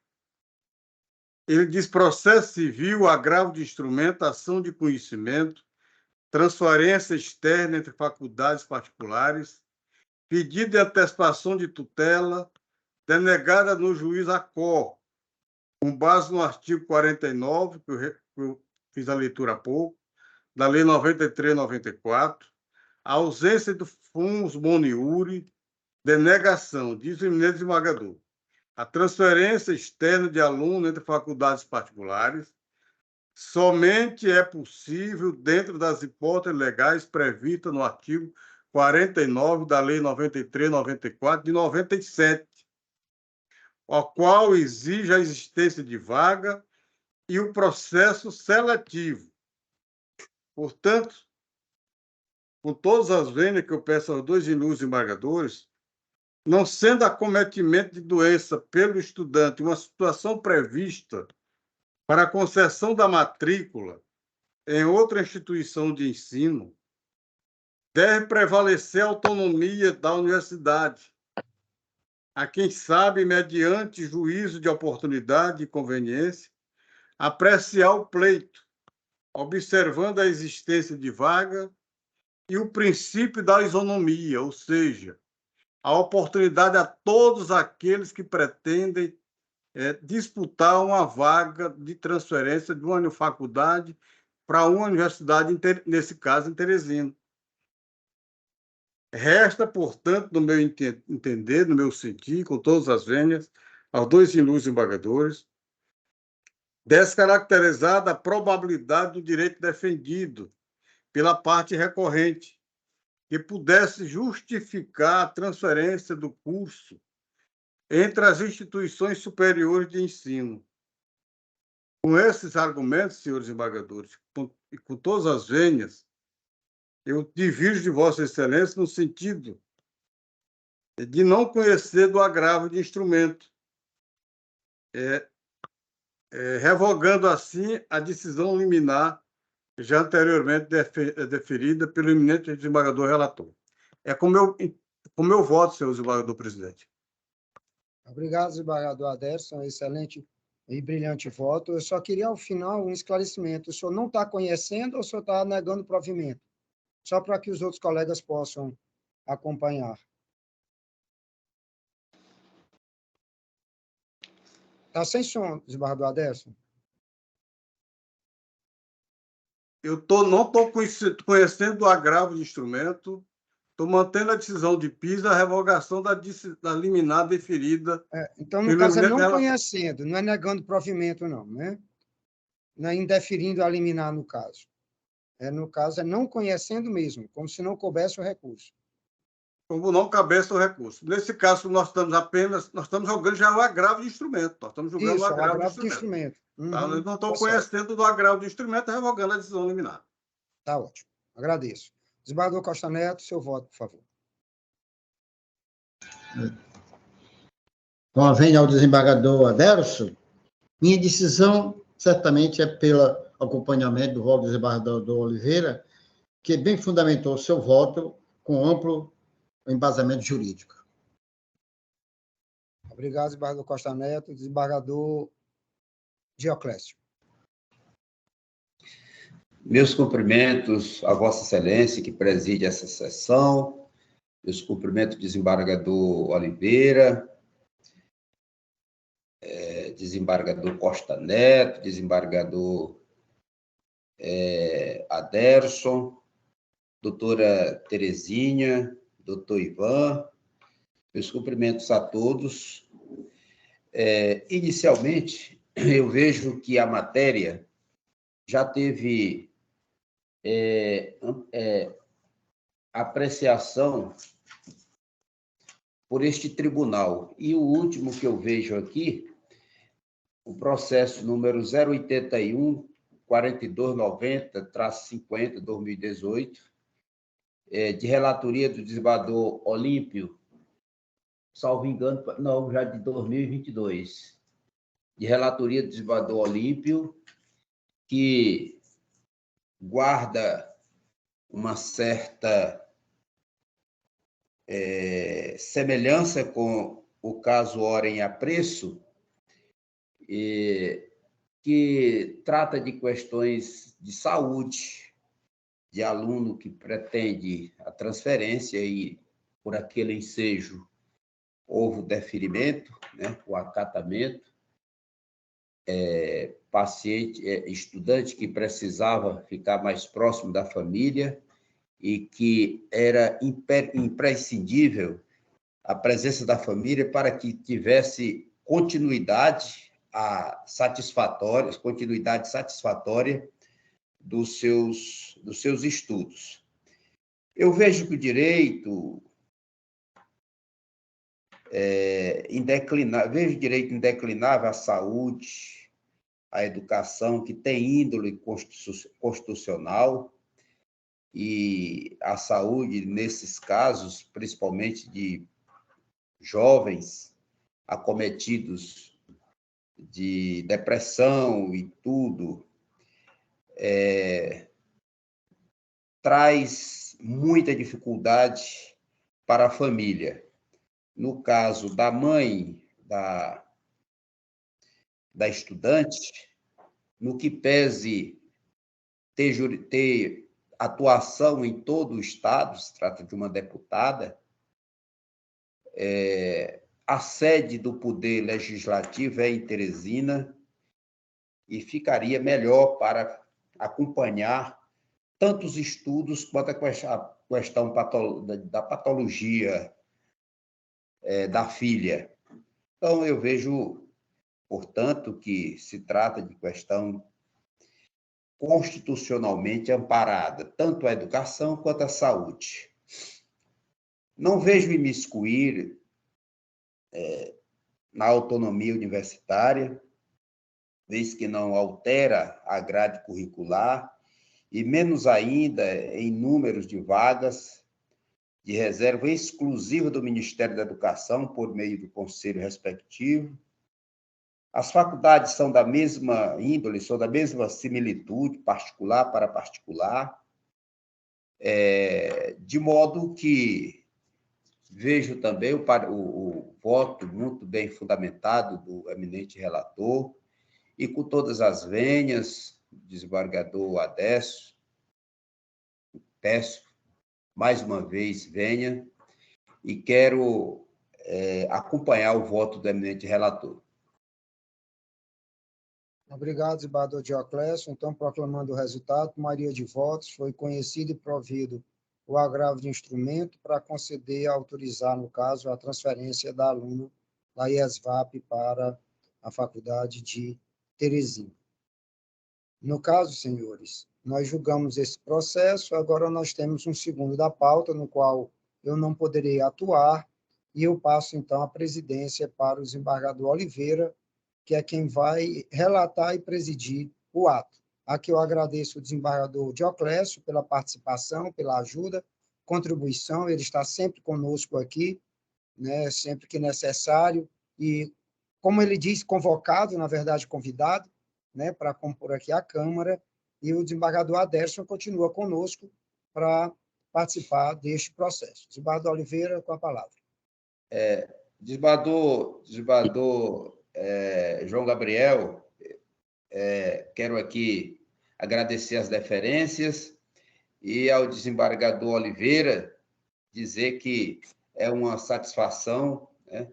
ele diz processo civil, agravo de instrumento, ação de conhecimento, transferência externa entre faculdades particulares, pedido de antecipação de tutela, denegada no juiz ACOR, com base no artigo 49, que eu fiz a leitura há pouco, da Lei 93/94, a ausência do FUNS Boniuri, denegação, diz o eminente desembargador, a transferência externa de aluno entre faculdades particulares somente é possível dentro das hipóteses legais previstas no artigo 49 da Lei 93/94 de 97, o qual exige a existência de vaga e o processo seletivo. Portanto, com todas as vênias que eu peço aos dois ilustres embargadores, não sendo acometimento de doença pelo estudante uma situação prevista para a concessão da matrícula em outra instituição de ensino, deve prevalecer a autonomia da universidade, a quem sabe, mediante juízo de oportunidade e conveniência, apreciar o pleito, observando a existência de vaga e o princípio da isonomia, ou seja, a oportunidade a todos aqueles que pretendem disputar uma vaga de transferência de uma faculdade para uma universidade, nesse caso, em Teresina. Resta, portanto, no meu entender, no meu sentir, com todas as vênias, aos dois ilustres embargadores, descaracterizada a probabilidade do direito defendido pela parte recorrente, que pudesse justificar a transferência do curso entre as instituições superiores de ensino. Com esses argumentos, senhores embargadores, e com todas as vênias, eu divirjo de Vossa Excelência no sentido de não conhecer do agravo de instrumento, revogando assim a decisão liminar já anteriormente deferida pelo eminente desembargador relator. É com meu voto, senhor desembargador presidente. Obrigado, desembargador Aderson, excelente e brilhante voto. Eu só queria, ao final, um esclarecimento. O senhor não está conhecendo ou o senhor está negando provimento? Só para que os outros colegas possam acompanhar. Está sem som, desembargador Aderson. Eu não estou conhecendo o agravo de instrumento, estou mantendo a decisão de Pisa, a revogação da liminar deferida. Então, no caso, é não conhecendo, não é negando provimento, não, né? Não é indeferindo a liminar, no caso. No caso, é não conhecendo mesmo, como se não coubesse o recurso. Como não cabeça o recurso. Nesse caso, nós estamos jogando já o agravo de instrumento. Nós estamos julgando Isso, o agravo de instrumento. Tá? Nós não estamos conhecendo do agravo de instrumento, revogando a decisão liminar. Tá ótimo. Agradeço. Desembargador Costa Neto, seu voto, por favor. Então, vem ao desembargador Aderson. Minha decisão, certamente, é pelo acompanhamento do voto do desembargador Oliveira, que bem fundamentou seu voto com amplo embasamento jurídico. Obrigado, desembargador Costa Neto. Desembargador Dioclésio. Meus cumprimentos a Vossa Excelência, que preside essa sessão. Meus cumprimentos ao desembargador Oliveira, desembargador Costa Neto, desembargador Aderson, doutora Terezinha, doutor Ivan. Meus cumprimentos a todos. Inicialmente, eu vejo que a matéria já teve apreciação por este tribunal. E o último que eu vejo aqui, o processo número 081-4290-50, 2018, de relatoria do desembargador Olímpio, salvo engano, não, já de 2022, de relatoria do desembargador Olímpio, que guarda uma certa semelhança com o caso Orem Apreço, que trata de questões de saúde, de aluno que pretende a transferência e, por aquele ensejo, houve o deferimento, né, o acatamento, estudante que precisava ficar mais próximo da família e que era imprescindível a presença da família para que tivesse continuidade satisfatória dos seus estudos. Eu vejo que o direito indeclinável à saúde, à educação, que tem índole constitucional, e a saúde, nesses casos, principalmente de jovens acometidos de depressão e tudo, traz muita dificuldade para a família. No caso da mãe da estudante, no que pese ter atuação em todo o Estado, se trata de uma deputada, a sede do Poder Legislativo é em Teresina e ficaria melhor para acompanhar tanto os estudos quanto a questão da patologia da filha. Então, eu vejo, portanto, que se trata de questão constitucionalmente amparada, tanto a educação quanto a saúde. Não vejo imiscuir na autonomia universitária, vez que não altera a grade curricular, e menos ainda em números de vagas de reserva exclusiva do Ministério da Educação, por meio do conselho respectivo. As faculdades são da mesma índole, são da mesma similitude, particular para particular, de modo que vejo também o voto muito bem fundamentado do eminente relator, e com todas as venhas, desembargador Aderson, peço mais uma vez, venha, e quero acompanhar o voto do eminente relator. Obrigado, desembargador Dioclésio. Então, proclamando o resultado, por maioria de votos, foi conhecido e provido o agravo de instrumento para conceder, autorizar, no caso, a transferência da aluna da IESVAP para a Faculdade de Teresina. No caso, senhores, nós julgamos esse processo, agora nós temos um segundo da pauta, no qual eu não poderei atuar, e eu passo, então, a presidência para o desembargador Oliveira, que é quem vai relatar e presidir o ato. Aqui eu agradeço o desembargador Dioclésio pela participação, pela ajuda, contribuição, ele está sempre conosco aqui, né, sempre que necessário, e, como ele disse, convocado, na verdade, convidado, né, para compor aqui a Câmara, e o desembargador Aderson continua conosco para participar deste processo. Desembargador Oliveira, com a palavra. Desembargador João Gabriel, quero aqui agradecer as deferências e ao desembargador Oliveira dizer que é uma satisfação, né,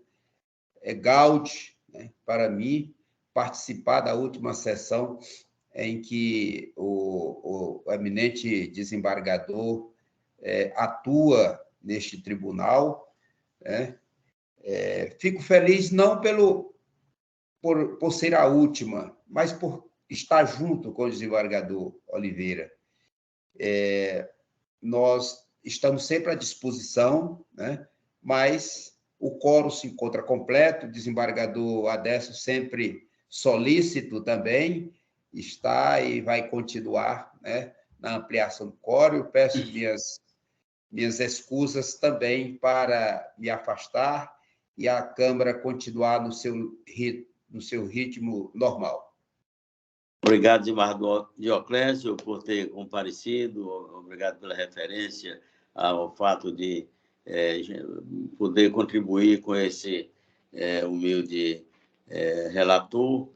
gaude, né, para mim participar da última sessão em que o eminente desembargador atua neste tribunal, né? Fico feliz não por ser a última, mas por estar junto com o desembargador Oliveira. Nós estamos sempre à disposição, né? Mas o quórum se encontra completo, o desembargador Aderson sempre solícito também, está e vai continuar, né, na ampliação do quórum. Eu peço minhas escusas também para me afastar e a Câmara continuar no seu ritmo normal. Obrigado, desembargador Dioclésio, por ter comparecido. Obrigado pela referência ao fato de poder contribuir com esse humilde relator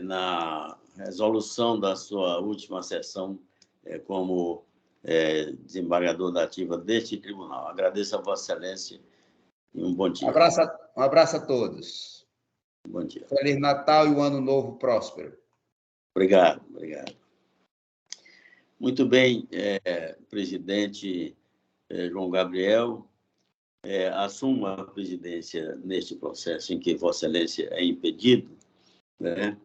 na resolução da sua última sessão como desembargador da ativa deste tribunal. Agradeço a Vossa Excelência e um bom dia. Um abraço a todos. Bom dia. Feliz Natal e um ano novo próspero. Obrigado. Muito bem, presidente João Gabriel, assumo a presidência neste processo em que Vossa Excelência é impedido, né,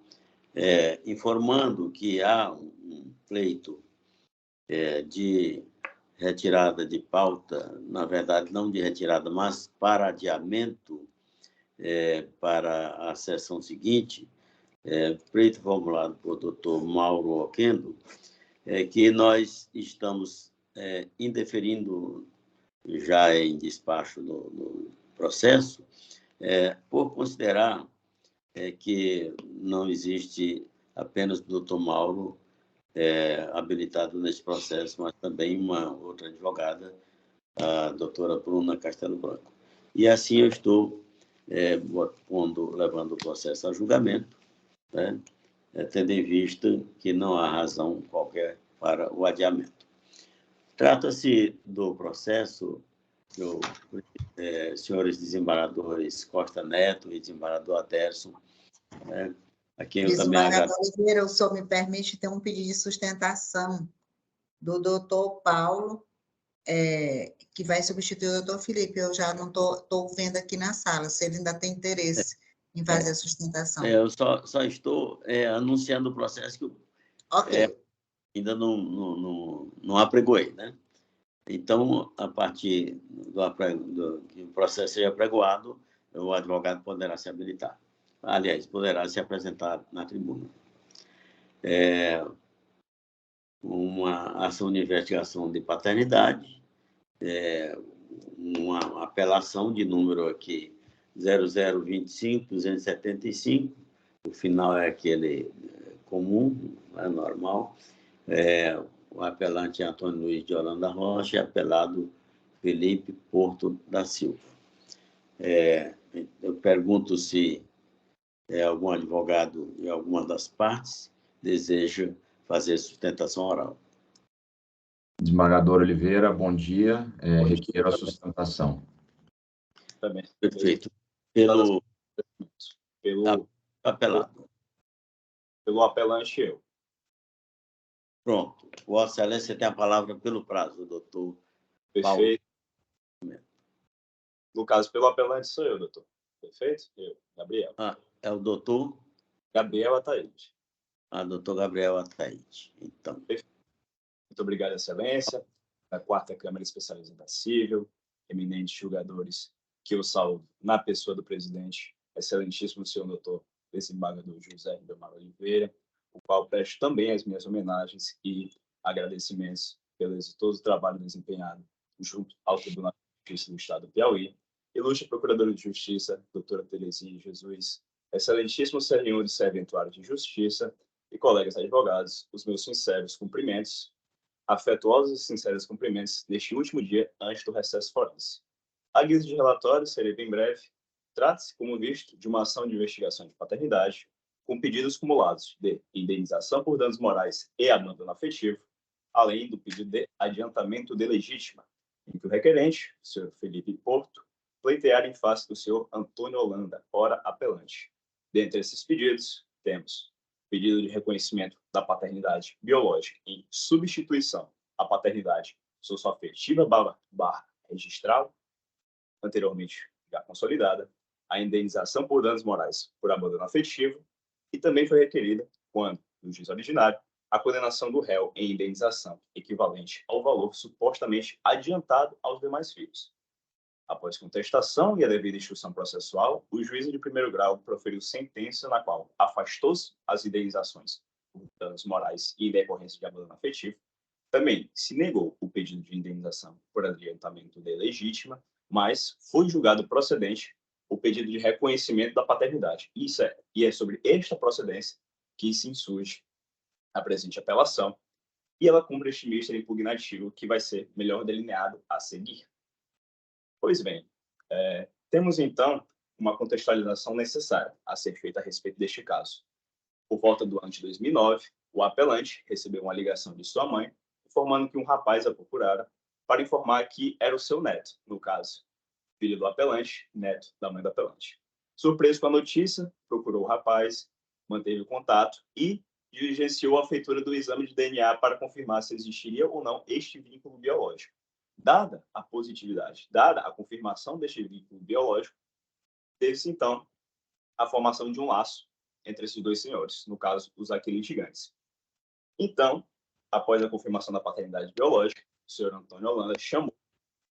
informando que há um pleito de retirada de pauta, na verdade, não de retirada, mas para adiamento para a sessão seguinte, pleito formulado por doutor Mauro Oquendo, que nós estamos indeferindo já em despacho no processo, por considerar que não existe apenas o doutor Mauro habilitado nesse processo, mas também uma outra advogada, a doutora Bruna Castelo Branco. E assim eu estou levando o processo a julgamento, né, tendo em vista que não há razão qualquer para o adiamento. Trata-se do processo que senhores desembargadores Costa Neto e desembargador Aderson, a quem eu também agradeço. Oliveira, o senhor me permite ter um pedido de sustentação do doutor Paulo, que vai substituir o doutor Felipe. Eu já não estou vendo aqui na sala, se ele ainda tem interesse em fazer a sustentação. Eu só estou anunciando o processo que ainda não apregoei, né? Então, a partir do que o processo seja apregoado, o advogado poderá se habilitar. Aliás, poderá se apresentar na tribuna. Uma ação de investigação de paternidade, uma apelação de número aqui 0025-275, o final é aquele comum, é normal, o apelante é Antônio Luiz de Holanda Rocha e apelado Felipe Porto da Silva. Eu pergunto se algum advogado de alguma das partes deseja fazer sustentação oral. Desembargador Oliveira, bom dia. Requeiro a sustentação. Também. Perfeito. Pelo apelado. Pelo apelante, eu. Pronto. Vossa Excelência tem a palavra pelo prazo, doutor Paulo. Perfeito. No caso, pelo apelante sou eu, doutor. Perfeito? Eu, Gabriel. É o doutor? Gabriel Ataíde. Doutor Gabriel Ataíde. Então. Perfeito. Muito obrigado, Excelência, da 4ª Câmara Especializada Civil, eminentes julgadores, que eu saúdo na pessoa do presidente, excelentíssimo senhor doutor desembargador José Ribamar Oliveira, o qual presto também as minhas homenagens e agradecimentos pelo exitoso trabalho desempenhado junto ao Tribunal de Justiça do Estado do Piauí, ilustre procuradora de Justiça, doutora Terezinha Jesus, excelentíssimos senhores serventuários de Justiça e colegas advogados, os meus sinceros cumprimentos, afetuosos e sinceros cumprimentos neste último dia antes do recesso forense. A guisa de relatório, serei bem breve. Trata-se, como visto, de uma ação de investigação de paternidade, com pedidos cumulados de indenização por danos morais e abandono afetivo, além do pedido de adiantamento de legítima, em que o requerente, o senhor Felipe Porto, pleitear em face do senhor Antônio Holanda, ora apelante. Dentre esses pedidos, temos pedido de reconhecimento da paternidade biológica em substituição à paternidade socioafetiva barra registral, anteriormente já consolidada, a indenização por danos morais por abandono afetivo, e também foi requerida, quando, no juízo originário, a condenação do réu em indenização equivalente ao valor supostamente adiantado aos demais filhos. Após contestação e a devida instrução processual, o juízo de primeiro grau proferiu sentença na qual afastou-se as indenizações por danos morais e decorrência de abandono afetivo. Também se negou o pedido de indenização por adiantamento de legítima, mas foi julgado procedente o pedido de reconhecimento da paternidade. E é sobre esta procedência que se insurge a presente apelação, e ela cumpre este mister impugnativo que vai ser melhor delineado a seguir. Pois bem, temos então uma contextualização necessária a ser feita a respeito deste caso. Por volta do ano de 2009, o apelante recebeu uma ligação de sua mãe, informando que um rapaz a procurara para informar que era o seu neto, no caso, filho do apelante, neto da mãe do apelante. Surpreso com a notícia, procurou o rapaz, manteve o contato e diligenciou a feitura do exame de DNA para confirmar se existiria ou não este vínculo biológico. Dada a positividade, dada a confirmação deste vínculo biológico, teve-se, então, a formação de um laço entre esses dois senhores, no caso, os Aquiles gigantes. Então, após a confirmação da paternidade biológica, o senhor Antônio Holanda chamou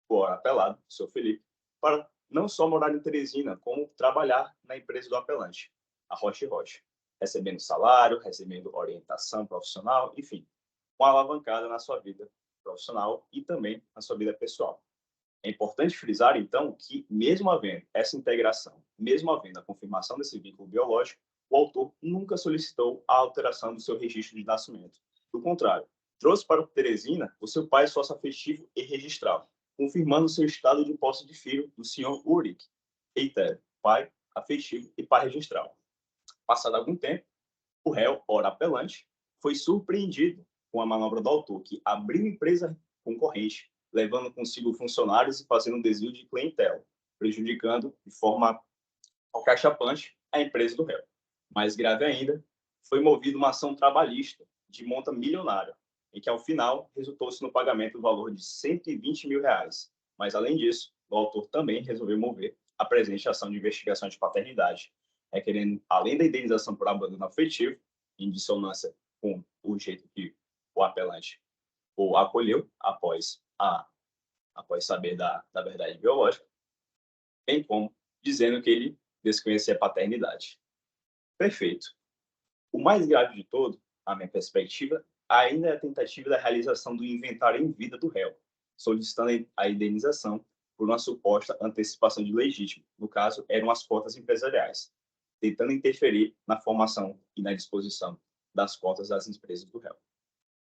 o ora apelado, o senhor Felipe, para não só morar em Teresina, como trabalhar na empresa do apelante, a Rocha e Rocha, recebendo salário, recebendo orientação profissional, enfim, uma alavancada na sua vida profissional e também na sua vida pessoal. É importante frisar, então, que mesmo havendo essa integração, mesmo havendo a confirmação desse vínculo biológico, o autor nunca solicitou a alteração do seu registro de nascimento. Do contrário, trouxe para Teresina o seu pai sócio-afetivo e registral, confirmando seu estado de posse de filho do senhor Ulrich Eiter, pai afetivo e pai registral. Passado algum tempo, o réu, ora apelante, foi surpreendido com a manobra do autor, que abriu empresa concorrente, levando consigo funcionários e fazendo um desvio de clientela, prejudicando de forma alcachapante a empresa do réu. Mais grave ainda, foi movida uma ação trabalhista de monta milionária, em que, ao final, resultou-se no pagamento do valor de R$120 mil. Mas, além disso, o autor também resolveu mover a presente ação de investigação de paternidade, requerendo, além da indenização por abandono afetivo, em dissonância com o jeito que o apelante o acolheu após saber da verdade biológica, bem como dizendo que ele desconhecia a paternidade. Perfeito. O mais grave de todo, a minha perspectiva, ainda é a tentativa da realização do inventário em vida do réu, solicitando a indenização por uma suposta antecipação de legítimo. No caso, eram as cotas empresariais, tentando interferir na formação e na disposição das cotas das empresas do réu.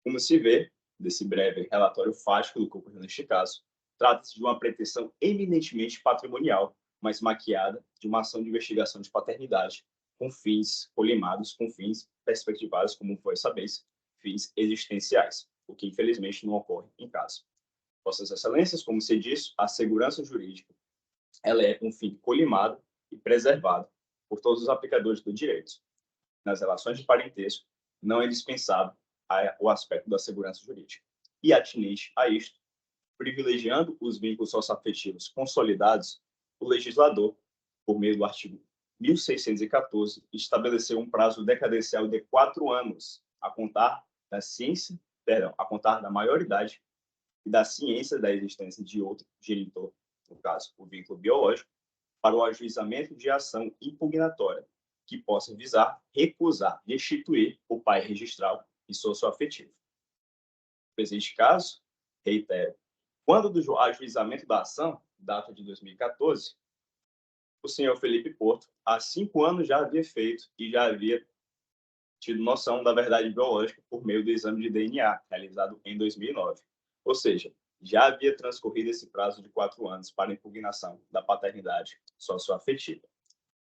Como se vê, desse breve relatório fático do que ocorreu neste caso, trata-se de uma pretensão eminentemente patrimonial, mas maquiada de uma ação de investigação de paternidade, com fins colimados, com fins perspectivados, como foi sabeis, fins existenciais, o que infelizmente não ocorre em caso. Vossas Excelências, como se diz, a segurança jurídica ela é um fim colimado e preservado por todos os aplicadores do direito. nas relações de parentesco, não é dispensável o aspecto da segurança jurídica. E atinente a isto, privilegiando os vínculos socioafetivos consolidados, o legislador, por meio do artigo 1614, estabeleceu um prazo decadencial de 4 anos a contar da maioridade e da ciência da existência de outro genitor, no caso, o vínculo biológico, para o ajuizamento de ação impugnatória, que possa visar recusar, destituir o pai registral e socioafetivo. No presente caso, reitero, quando do ajuizamento da ação, data de 2014, o senhor Felipe Porto, há 5 anos já havia feito e já havia tido noção da verdade biológica por meio do exame de DNA, realizado em 2009. Ou seja, já havia transcorrido esse prazo de 4 anos para impugnação da paternidade socioafetiva.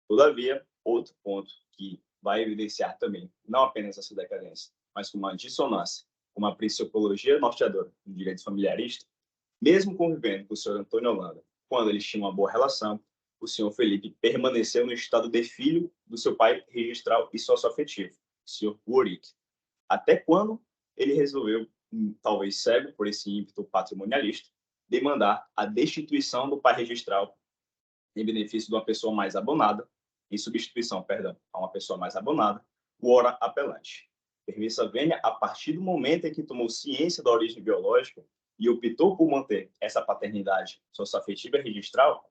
Todavia, outro ponto que vai evidenciar também, não apenas essa decadência, mas com uma dissonância, uma principiologia norteadora do direito familiarista, mesmo convivendo com o senhor Antônio Holanda, quando eles tinham uma boa relação, o senhor Felipe permaneceu no estado de filho do seu pai registral e socioafetivo, o senhor Warwick, até quando ele resolveu, talvez cego por esse ímpeto patrimonialista, demandar a destituição do pai registral em benefício de uma pessoa mais abonada, em substituição, a uma pessoa mais abonada, o ora apelante. Permissa venha, a partir do momento em que tomou ciência da origem biológica e optou por manter essa paternidade socioafetiva registral,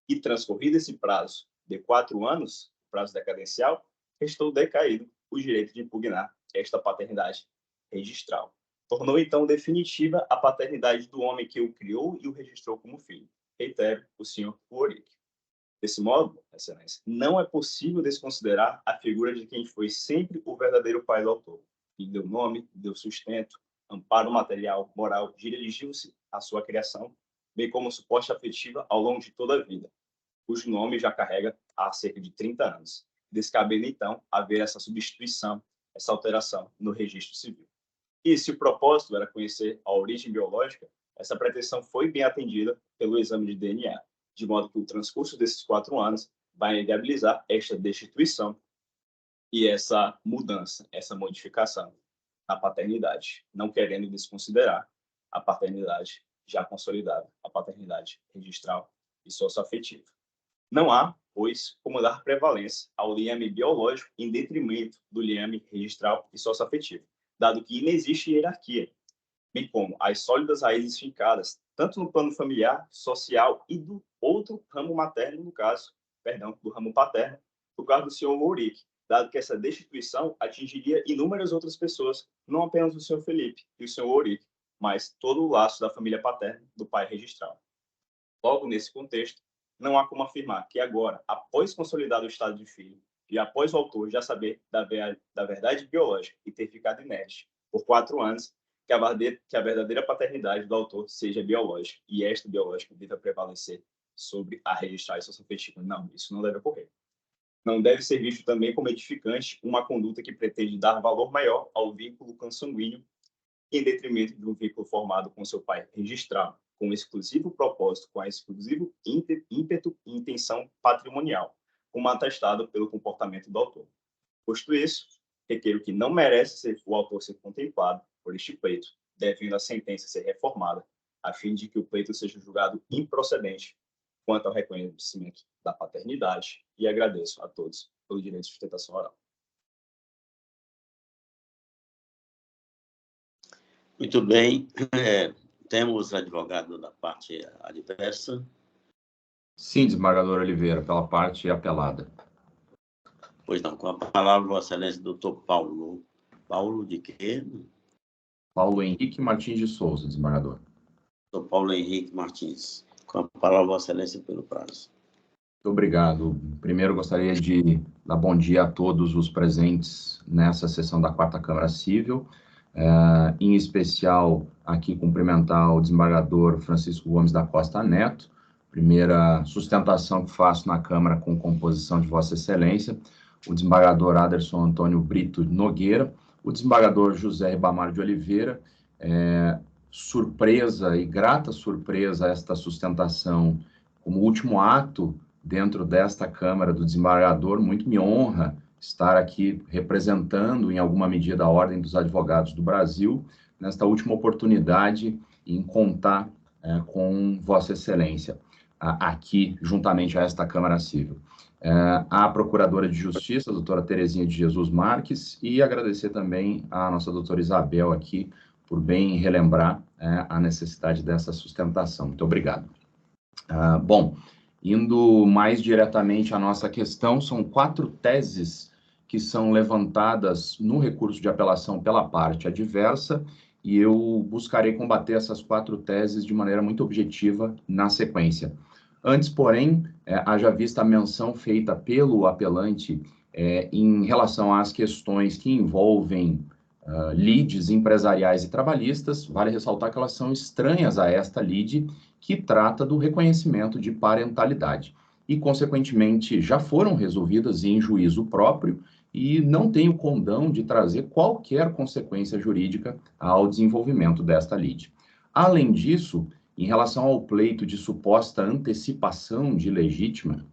e transcorrido esse prazo de 4 anos, prazo decadencial, restou decaído o direito de impugnar esta paternidade registral. Tornou, então, definitiva a paternidade do homem que o criou e o registrou como filho. Reitero, o senhor Warwick. Desse modo, Excelência, não é possível desconsiderar a figura de quem foi sempre o verdadeiro pai do autor, que deu nome, deu sustento, amparo material, moral, dirigiu-se à sua criação, bem como suporte afetiva ao longo de toda a vida, cujo nome já carrega há cerca de 30 anos, descabendo, então, haver essa substituição, essa alteração no registro civil. E se o propósito era conhecer a origem biológica, essa pretensão foi bem atendida pelo exame de DNA, de modo que o transcurso desses 4 anos vai inviabilizar esta destituição e essa mudança, essa modificação na paternidade, não querendo desconsiderar a paternidade já consolidada, a paternidade registral e socioafetiva. Não há, pois, como dar prevalência ao liame biológico em detrimento do liame registral e socioafetivo, dado que não existe hierarquia, bem como as sólidas raízes fincadas, tanto no plano familiar, social e do outro ramo materno, do ramo paterno, no caso do senhor Warwick, dado que essa destituição atingiria inúmeras outras pessoas, não apenas o senhor Felipe e o senhor Warwick, mas todo o laço da família paterna do pai registral. Logo, nesse contexto, não há como afirmar que agora, após consolidado o estado de filho, e após o autor já saber da verdade biológica e ter ficado inerte por 4 anos, que a verdadeira paternidade do autor seja biológica, e esta biológica deva prevalecer sobre a registral e socioafetiva. Não, isso não deve ocorrer. Não deve ser visto também como edificante uma conduta que pretende dar valor maior ao vínculo consanguíneo em detrimento de um vínculo formado com seu pai registral, com exclusivo propósito, com exclusivo ímpeto e intenção patrimonial, como atestado pelo comportamento do autor. Posto isso, requeiro que não merece o autor ser contemplado por este pleito, devendo a sentença ser reformada, a fim de que o pleito seja julgado improcedente quanto ao reconhecimento da paternidade, e agradeço a todos pelo direito de sustentação oral. Muito bem. Temos advogado da parte adversa. Sim, desembargador Oliveira, pela parte apelada. Pois não, com a palavra, Vossa Excelência, doutor Paulo. Paulo de quê? Paulo Henrique Martins de Souza, desembargador. Doutor Paulo Henrique Martins. Com a palavra, Vossa Excelência, pelo prazo. Muito obrigado. Primeiro, gostaria de dar bom dia a todos os presentes nessa sessão da 4ª Câmara Civil. Em especial, aqui cumprimentar o desembargador Francisco Gomes da Costa Neto, primeira sustentação que faço na Câmara com composição de Vossa Excelência, o desembargador Aderson Antônio Brito Nogueira, o desembargador José Ribamar de Oliveira. Surpresa e grata surpresa esta sustentação como último ato dentro desta Câmara do desembargador, muito me honra estar aqui representando, em alguma medida, a Ordem dos Advogados do Brasil, nesta última oportunidade em contar com Vossa Excelência, aqui, juntamente a esta Câmara Civil. A Procuradora de Justiça, a doutora Terezinha de Jesus Marques, e agradecer também à nossa doutora Isabel aqui, por bem relembrar a necessidade dessa sustentação. Muito obrigado. Bom, indo mais diretamente à nossa questão, são 4 teses que são levantadas no recurso de apelação pela parte adversa, e eu buscarei combater essas 4 teses de maneira muito objetiva na sequência. Antes, porém, haja vista a menção feita pelo apelante em relação às questões que envolvem lides empresariais e trabalhistas, vale ressaltar que elas são estranhas a esta lide, que trata do reconhecimento de parentalidade, e, consequentemente, já foram resolvidas em juízo próprio, e não tem o condão de trazer qualquer consequência jurídica ao desenvolvimento desta lide. Além disso, em relação ao pleito de suposta antecipação de legítima,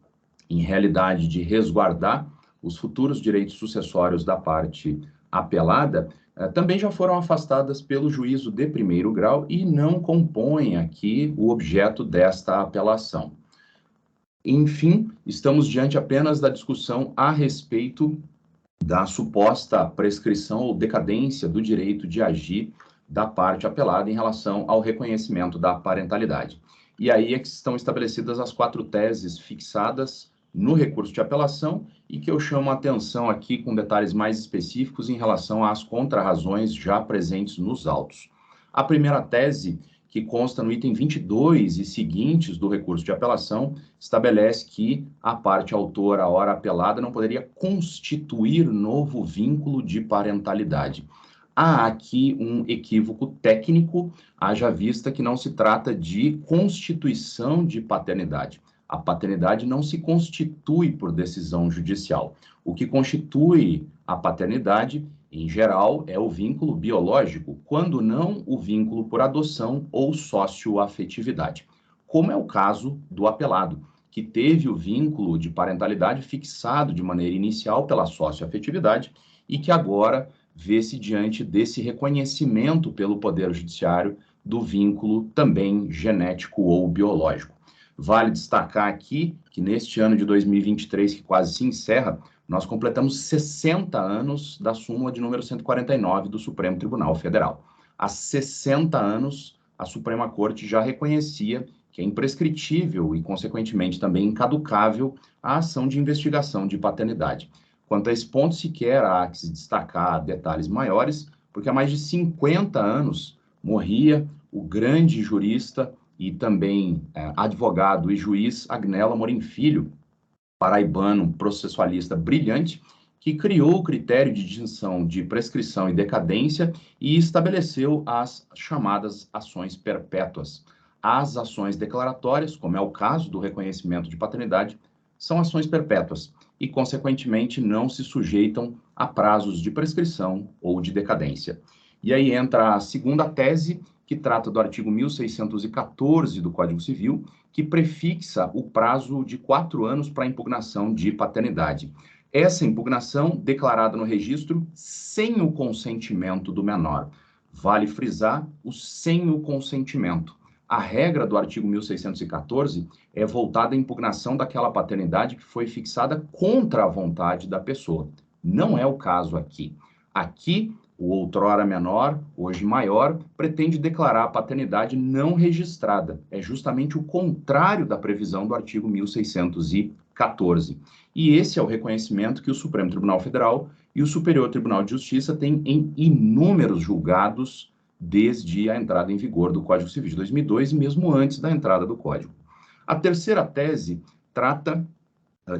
em realidade de resguardar os futuros direitos sucessórios da parte apelada, também já foram afastadas pelo juízo de primeiro grau e não compõem aqui o objeto desta apelação. Enfim, estamos diante apenas da discussão a respeito da suposta prescrição ou decadência do direito de agir da parte apelada em relação ao reconhecimento da parentalidade. E aí é que estão estabelecidas as 4 teses fixadas no recurso de apelação e que eu chamo a atenção aqui com detalhes mais específicos em relação às contrarrazões já presentes nos autos. A primeira tese, que consta no item 22 e seguintes do recurso de apelação, estabelece que a parte autora, a hora apelada, não poderia constituir novo vínculo de parentalidade. Há aqui um equívoco técnico, haja vista que não se trata de constituição de paternidade. A paternidade não se constitui por decisão judicial. O que constitui a paternidade, em geral, é o vínculo biológico, quando não o vínculo por adoção ou socioafetividade, como é o caso do apelado, que teve o vínculo de parentalidade fixado de maneira inicial pela socioafetividade e que agora vê-se diante desse reconhecimento pelo Poder Judiciário do vínculo também genético ou biológico. Vale destacar aqui que neste ano de 2023, que quase se encerra, nós completamos 60 anos da súmula de número 149 do Supremo Tribunal Federal. Há 60 anos, a Suprema Corte já reconhecia que é imprescritível e, consequentemente, também incaducável a ação de investigação de paternidade. Quanto a esse ponto, sequer há que se destacar detalhes maiores, porque há mais de 50 anos morria o grande jurista e também advogado e juiz Agnello Amorim Filho, paraibano, processualista brilhante, que criou o critério de distinção de prescrição e decadência e estabeleceu as chamadas ações perpétuas. As ações declaratórias, como é o caso do reconhecimento de paternidade, são ações perpétuas e, consequentemente, não se sujeitam a prazos de prescrição ou de decadência. E aí entra a segunda tese, que trata do artigo 1614 do Código Civil, que prefixa o prazo de 4 anos para a impugnação de paternidade. Essa impugnação declarada no registro sem o consentimento do menor. Vale frisar o sem o consentimento. A regra do artigo 1614 é voltada à impugnação daquela paternidade que foi fixada contra a vontade da pessoa. Não é o caso aqui. Aqui, o outrora menor, hoje maior, pretende declarar a paternidade não registrada. É justamente o contrário da previsão do artigo 1614. E esse é o reconhecimento que o Supremo Tribunal Federal e o Superior Tribunal de Justiça têm em inúmeros julgados desde a entrada em vigor do Código Civil de 2002 e mesmo antes da entrada do Código. A terceira tese trata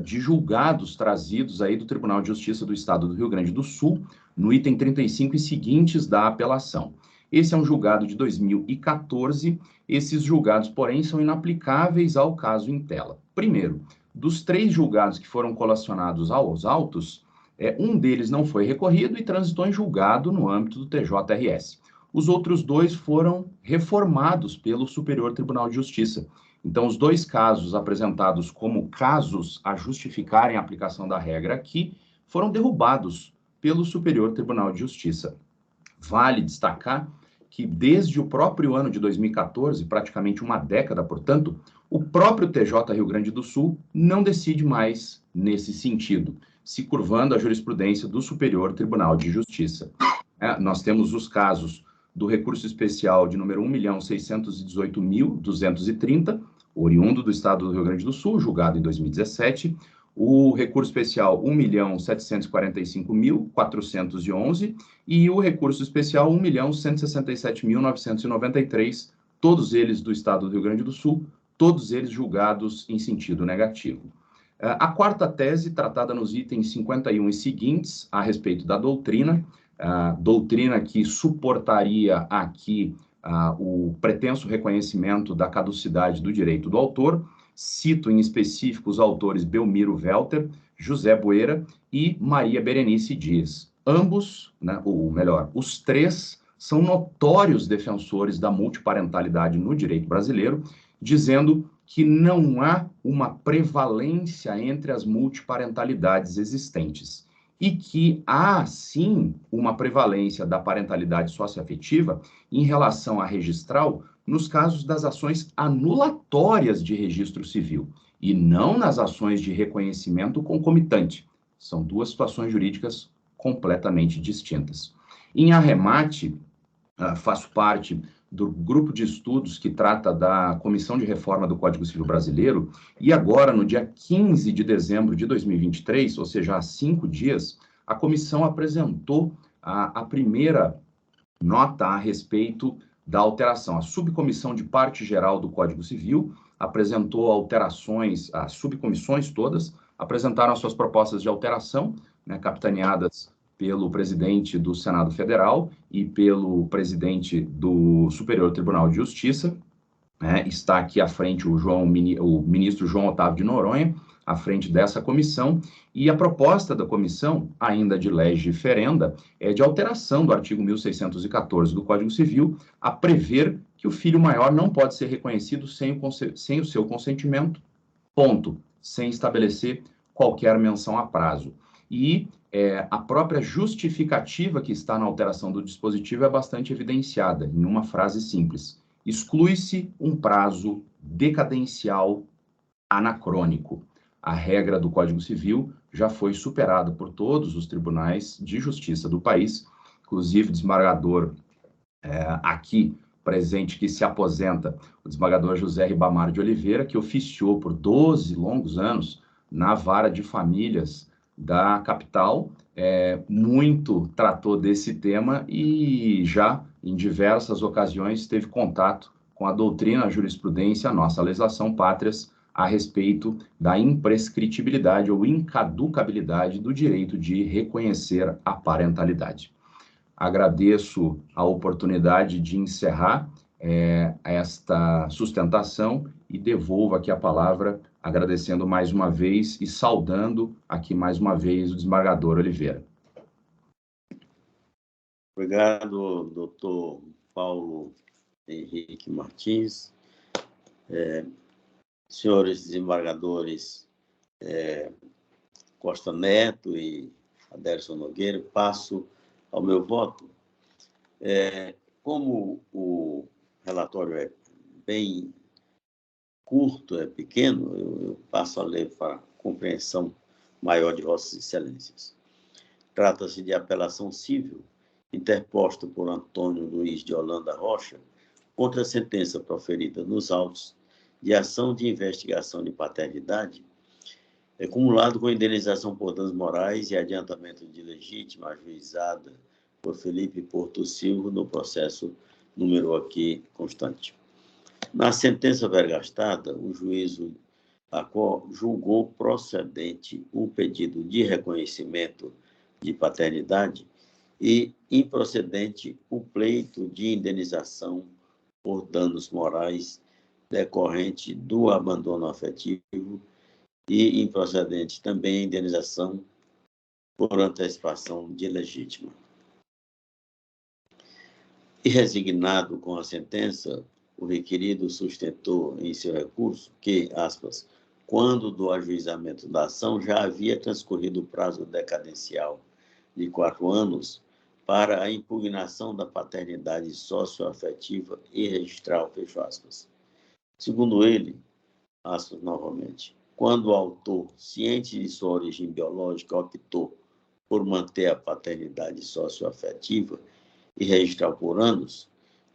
de julgados trazidos aí do Tribunal de Justiça do Estado do Rio Grande do Sul, no item 35 e seguintes da apelação. Esse é um julgado de 2014, esses julgados, porém, são inaplicáveis ao caso em tela. Primeiro, dos 3 julgados que foram colacionados aos autos, um deles não foi recorrido e transitou em julgado no âmbito do TJRS. Os outros 2 foram reformados pelo Superior Tribunal de Justiça. Então, os 2 casos apresentados como casos a justificarem a aplicação da regra aqui foram derrubados pelo Superior Tribunal de Justiça. Vale destacar que desde o próprio ano de 2014, praticamente uma década, portanto, o próprio TJ Rio Grande do Sul não decide mais nesse sentido, se curvando a jurisprudência do Superior Tribunal de Justiça. Nós temos os casos do recurso especial de número 1.618.230, oriundo do Estado do Rio Grande do Sul, julgado em 2017, o recurso especial 1.745.411 e o recurso especial 1.167.993, todos eles do Estado do Rio Grande do Sul, todos eles julgados em sentido negativo. A quarta tese, tratada nos itens 51 e seguintes, a respeito da doutrina, doutrina que suportaria aqui o pretenso reconhecimento da caducidade do direito do autor. Cito em específico os autores Belmiro Welter, José Boeira e Maria Berenice Dias. Ambos, ou melhor, os três são notórios defensores da multiparentalidade no direito brasileiro, dizendo que não há uma prevalência entre as multiparentalidades existentes e que há, sim, uma prevalência da parentalidade socioafetiva em relação à registral nos casos das ações anulatórias de registro civil e não nas ações de reconhecimento concomitante. São duas situações jurídicas completamente distintas. Em arremate, faço parte do grupo de estudos que trata da Comissão de Reforma do Código Civil Brasileiro e agora, no dia 15 de dezembro de 2023, ou seja, há 5 dias, a comissão apresentou a primeira nota a respeito da alteração. A subcomissão de parte geral do Código Civil apresentou alterações, as subcomissões todas apresentaram as suas propostas de alteração, capitaneadas pelo presidente do Senado Federal e pelo presidente do Superior Tribunal de Justiça. Está aqui à frente o ministro João Otávio de Noronha, à frente dessa comissão, e a proposta da comissão, ainda de lege ferenda, é de alteração do artigo 1614 do Código Civil, a prever que o filho maior não pode ser reconhecido sem o seu consentimento, ponto, sem estabelecer qualquer menção a prazo. E a própria justificativa que está na alteração do dispositivo é bastante evidenciada, em uma frase simples: exclui-se um prazo decadencial anacrônico. A regra do Código Civil já foi superada por todos os tribunais de justiça do país, inclusive o desembargador aqui presente que se aposenta, o desembargador José Ribamar de Oliveira, que oficiou por 12 longos anos na vara de famílias da capital, muito tratou desse tema e já em diversas ocasiões teve contato com a doutrina, a jurisprudência, a nossa legislação pátrias a respeito da imprescritibilidade ou incaducabilidade do direito de reconhecer a parentalidade. Agradeço a oportunidade de encerrar esta sustentação e devolvo aqui a palavra, agradecendo mais uma vez e saudando aqui mais uma vez o desembargador Oliveira. Obrigado, doutor Paulo Henrique Martins. Senhores desembargadores Costa Neto e Aderson Nogueira, passo ao meu voto. Como o relatório é bem curto, é pequeno, eu passo a ler para compreensão maior de Vossas Excelências. Trata-se de apelação civil interposta por Antônio Luiz de Holanda Rocha contra a sentença proferida nos autos de ação de investigação de paternidade, acumulado com indenização por danos morais e adiantamento de legítima ajuizada por Felipe Porto Silva no processo número aqui constante. Na sentença vergastada, o juízo julgou procedente o pedido de reconhecimento de paternidade e improcedente o pleito de indenização por danos morais decorrente do abandono afetivo e improcedente também a indenização por antecipação de legítima. E resignado com a sentença, o requerido sustentou em seu recurso que, aspas, quando do ajuizamento da ação já havia transcorrido o prazo decadencial de 4 anos para a impugnação da paternidade socioafetiva e registral, fecho aspas. Segundo ele, aspas novamente, quando o autor, ciente de sua origem biológica, optou por manter a paternidade socioafetiva e registral por anos,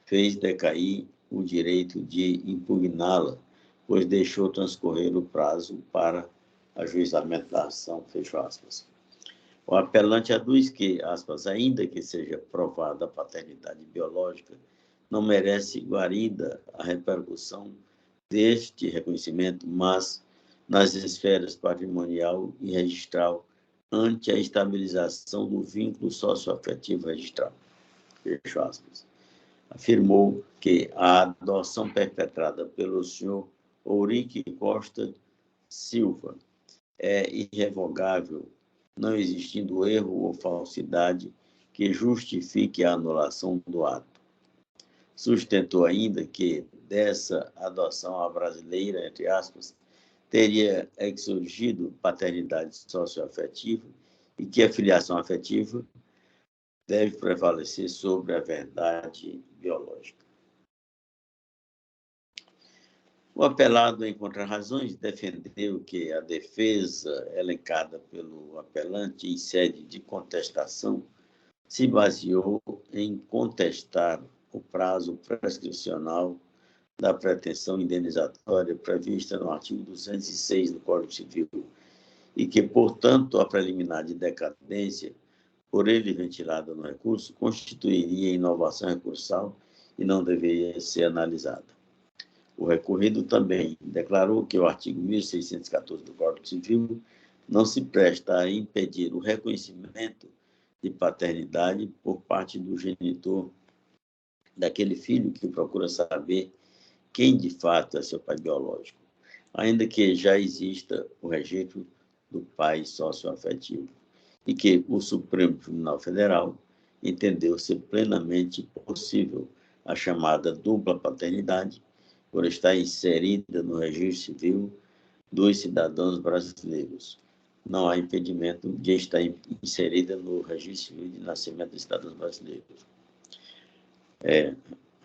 fez decair o direito de impugná-la, pois deixou transcorrer o prazo para ajuizamento da ação, fecho aspas. O apelante aduz que, aspas, ainda que seja provada a paternidade biológica, não merece guarida a repercussão deste reconhecimento, mas nas esferas patrimonial e registral, ante a estabilização do vínculo socioafetivo registral. Fecho aspas. Afirmou que a adoção perpetrada pelo senhor Ourique Costa Silva é irrevogável, não existindo erro ou falsidade que justifique a anulação do ato. Sustentou ainda que dessa adoção à brasileira, entre aspas, teria surgido paternidade socioafetiva e que a filiação afetiva deve prevalecer sobre a verdade biológica. O apelado, em contrarrazões, defendeu que a defesa elencada pelo apelante em sede de contestação se baseou em contestar o prazo prescricional da pretensão indenizatória prevista no artigo 206 do Código Civil e que, portanto, a preliminar de decadência, por ele ventilada no recurso, constituiria inovação recursal e não deveria ser analisada. O recorrido também declarou que o artigo 1614 do Código Civil não se presta a impedir o reconhecimento de paternidade por parte do genitor daquele filho que procura saber quem de fato é seu pai biológico, ainda que já exista o registro do pai socioafetivo, e que o Supremo Tribunal Federal entendeu ser plenamente possível a chamada dupla paternidade, por estar inserida no registro civil dos cidadãos brasileiros. Não há impedimento de estar inserida no registro civil de nascimento dos cidadãos brasileiros.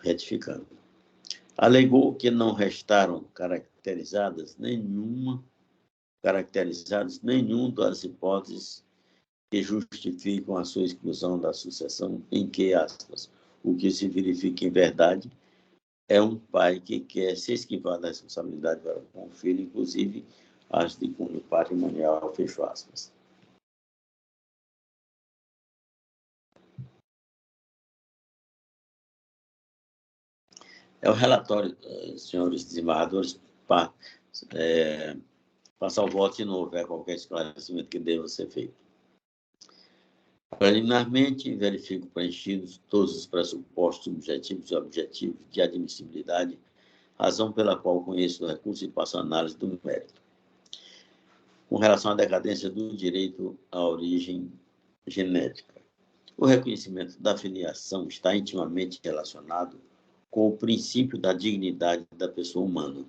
Retificando. Alegou que não restaram caracterizadas nenhum das hipóteses que justificam a sua exclusão da sucessão, em que, aspas, o que se verifica em verdade é um pai que quer se esquivar da responsabilidade para com o filho, inclusive as de cunho patrimonial, fecho aspas. É o relatório, senhores desembargadores, passar o voto se não houver qualquer esclarecimento que deva ser feito. Preliminarmente, verifico preenchidos todos os pressupostos subjetivos e objetivos de admissibilidade, razão pela qual conheço o recurso e passo a análise do mérito. Com relação à decadência do direito à origem genética, o reconhecimento da filiação está intimamente relacionado com o princípio da dignidade da pessoa humana,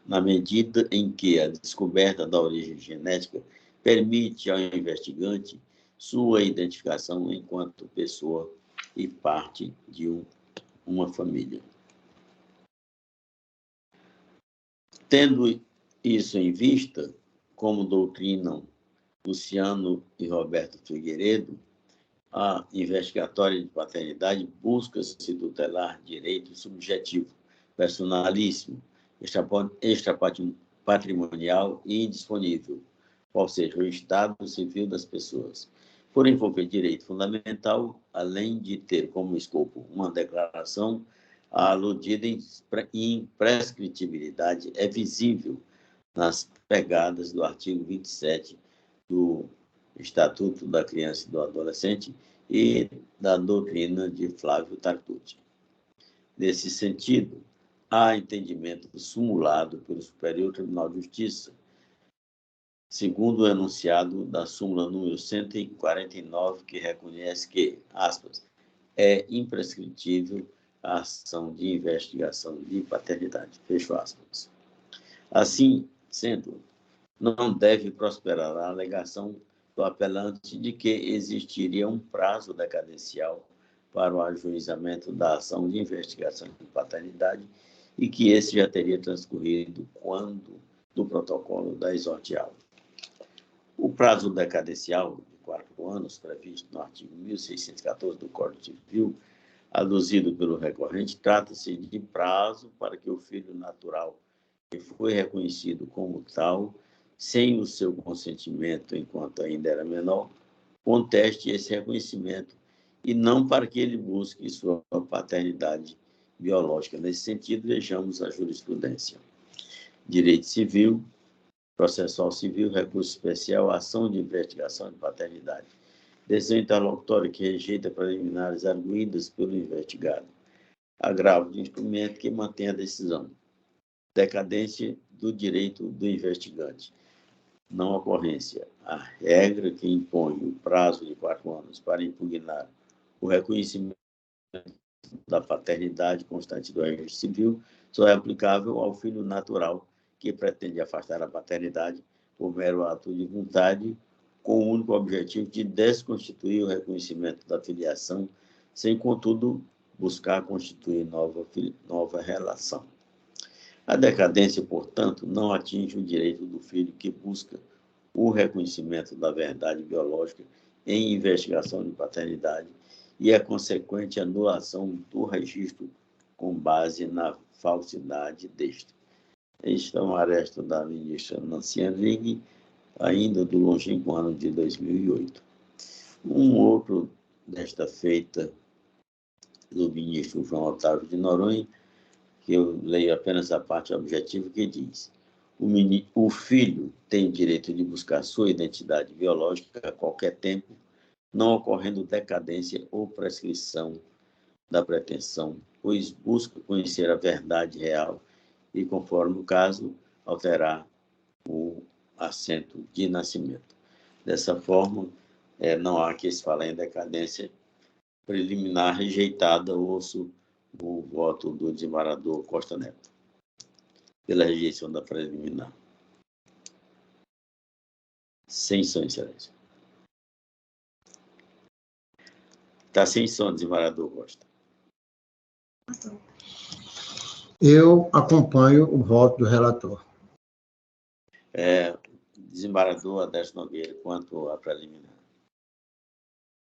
na medida em que a descoberta da origem genética permite ao investigante sua identificação enquanto pessoa e parte de uma família. Tendo isso em vista, como doutrinam Luciano e Roberto Figueiredo, a investigatória de paternidade busca-se tutelar direito subjetivo, personalíssimo, extrapatrimonial e indisponível, qual seja o estado civil das pessoas. Por envolver direito fundamental, além de ter como escopo uma declaração, a aludida imprescritibilidade é visível nas pegadas do artigo 27 do Estatuto da Criança e do Adolescente e da doutrina de Flávio Tartucci. Nesse sentido, há entendimento sumulado pelo Superior Tribunal de Justiça, segundo o enunciado da súmula número 149, que reconhece que, aspas, é imprescritível a ação de investigação de paternidade, fecho aspas. Assim sendo, não deve prosperar a alegação do apelante de que existiria um prazo decadencial para o ajuizamento da ação de investigação de paternidade e que esse já teria transcorrido quando do protocolo da exordial. O prazo decadencial de 4 anos, previsto no artigo 1614 do Código Civil, aduzido pelo recorrente, trata-se de prazo para que o filho natural, que foi reconhecido como tal, sem o seu consentimento enquanto ainda era menor, conteste esse reconhecimento e não para que ele busque sua paternidade biológica. Nesse sentido, vejamos a jurisprudência. Direito civil, processual civil, recurso especial, ação de investigação de paternidade. Decisão interlocutória que rejeita preliminares arguídas pelo investigado. Agravo de instrumento que mantém a decisão. Decadência do direito do investigante. Não ocorrência. A regra que impõe o prazo de 4 anos para impugnar o reconhecimento da paternidade constante do registro civil só é aplicável ao filho natural que pretende afastar a paternidade por mero ato de vontade, com o único objetivo de desconstituir o reconhecimento da filiação, sem, contudo, buscar constituir nova relação. A decadência, portanto, não atinge o direito do filho que busca o reconhecimento da verdade biológica em investigação de paternidade e a consequente anulação do registro com base na falsidade deste. Este é um aresto da ministra Nancy Andrighi, ainda do longínquo ano de 2008. Um outro desta feita do ministro João Otávio de Noronha, que eu leio apenas a parte objetiva, que diz: o filho tem o direito de buscar sua identidade biológica a qualquer tempo, não ocorrendo decadência ou prescrição da pretensão, pois busca conhecer a verdade real e, conforme o caso, alterar o assento de nascimento. Dessa forma, não há que se falar em decadência preliminar rejeitada. Ouço o voto do desembargador Costa Neto pela rejeição da preliminar. Sem som, excelência. Está sem som, desembargador Costa. Eu acompanho o voto do relator. Desembargador Adélio Nogueira, quanto à preliminar.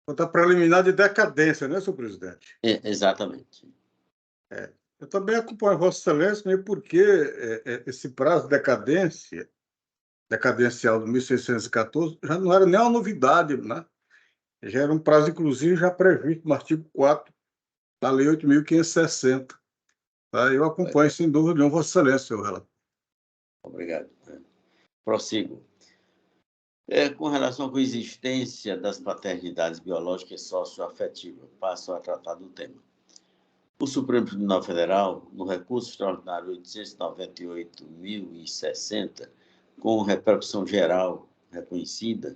Quanto à preliminar de decadência, né, senhor presidente? Exatamente. Eu também acompanho Vossa Excelência, né, porque esse prazo de decadencial do 1614 já não era nem uma novidade, né? Já era um prazo, inclusive, já previsto no artigo 4 da Lei 8.560. Tá? Eu acompanho, sem dúvida nenhuma, Vossa Excelência, senhor relator. Obrigado. Prossigo. Com relação à coexistência das paternidades biológicas e socioafetivas, passo a tratar do tema. O Supremo Tribunal Federal, no recurso extraordinário 898.060, com repercussão geral reconhecida,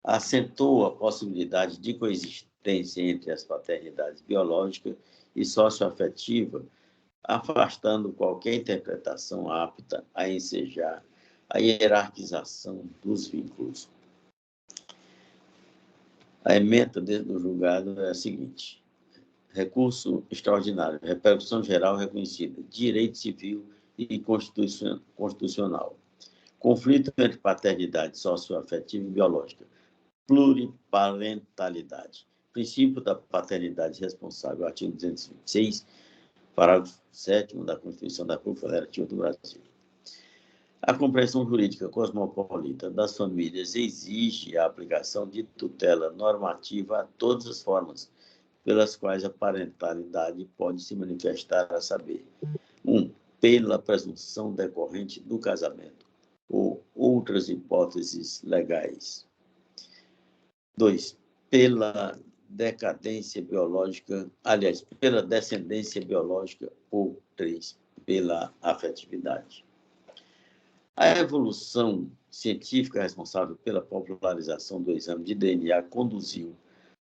assentou a possibilidade de coexistência entre as paternidades biológica e socioafetiva, afastando qualquer interpretação apta a ensejar a hierarquização dos vínculos. A ementa do julgado é a seguinte: recurso extraordinário, repercussão geral reconhecida, direito civil e constitucional. Conflito entre paternidade socioafetiva e biológica. Pluriparentalidade. Princípio da paternidade responsável, artigo 226, parágrafo 7º da Constituição da República Federativa do Brasil. A compreensão jurídica cosmopolita das famílias exige a aplicação de tutela normativa a todas as formas pelas quais a parentalidade pode se manifestar, a saber: 1. Pela presunção decorrente do casamento ou outras hipóteses legais. 2. Pela decadência biológica, pela descendência biológica, ou 3. Pela afetividade. A evolução científica responsável pela popularização do exame de DNA conduziu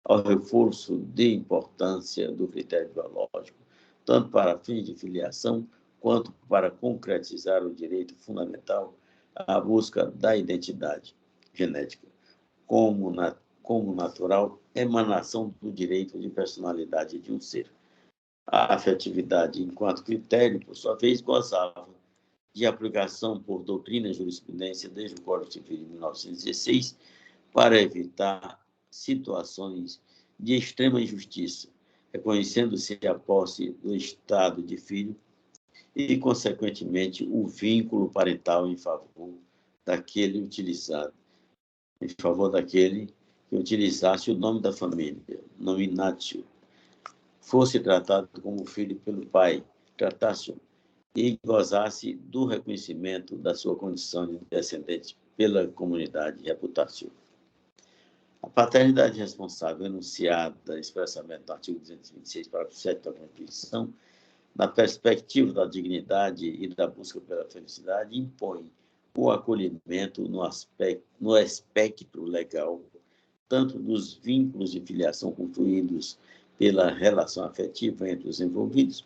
ao reforço de importância do critério biológico, tanto para fins de filiação quanto para concretizar o direito fundamental a busca da identidade genética como natural emanação do direito de personalidade de um ser. A afetividade, enquanto critério, por sua vez, gozava de aplicação por doutrina e jurisprudência desde o Código Civil de 1916 para evitar situações de extrema injustiça, reconhecendo-se a posse do estado de filho e, consequentemente, o vínculo parental em favor daquele que utilizasse o nome da família, nominatio, fosse tratado como filho pelo pai, tratatio, e gozasse do reconhecimento da sua condição de descendente pela comunidade reputatio. A paternidade responsável, enunciada expressamente no artigo 226, parágrafo 7 da Constituição, na perspectiva da dignidade e da busca pela felicidade, impõe o acolhimento no espectro legal, tanto dos vínculos de filiação construídos pela relação afetiva entre os envolvidos,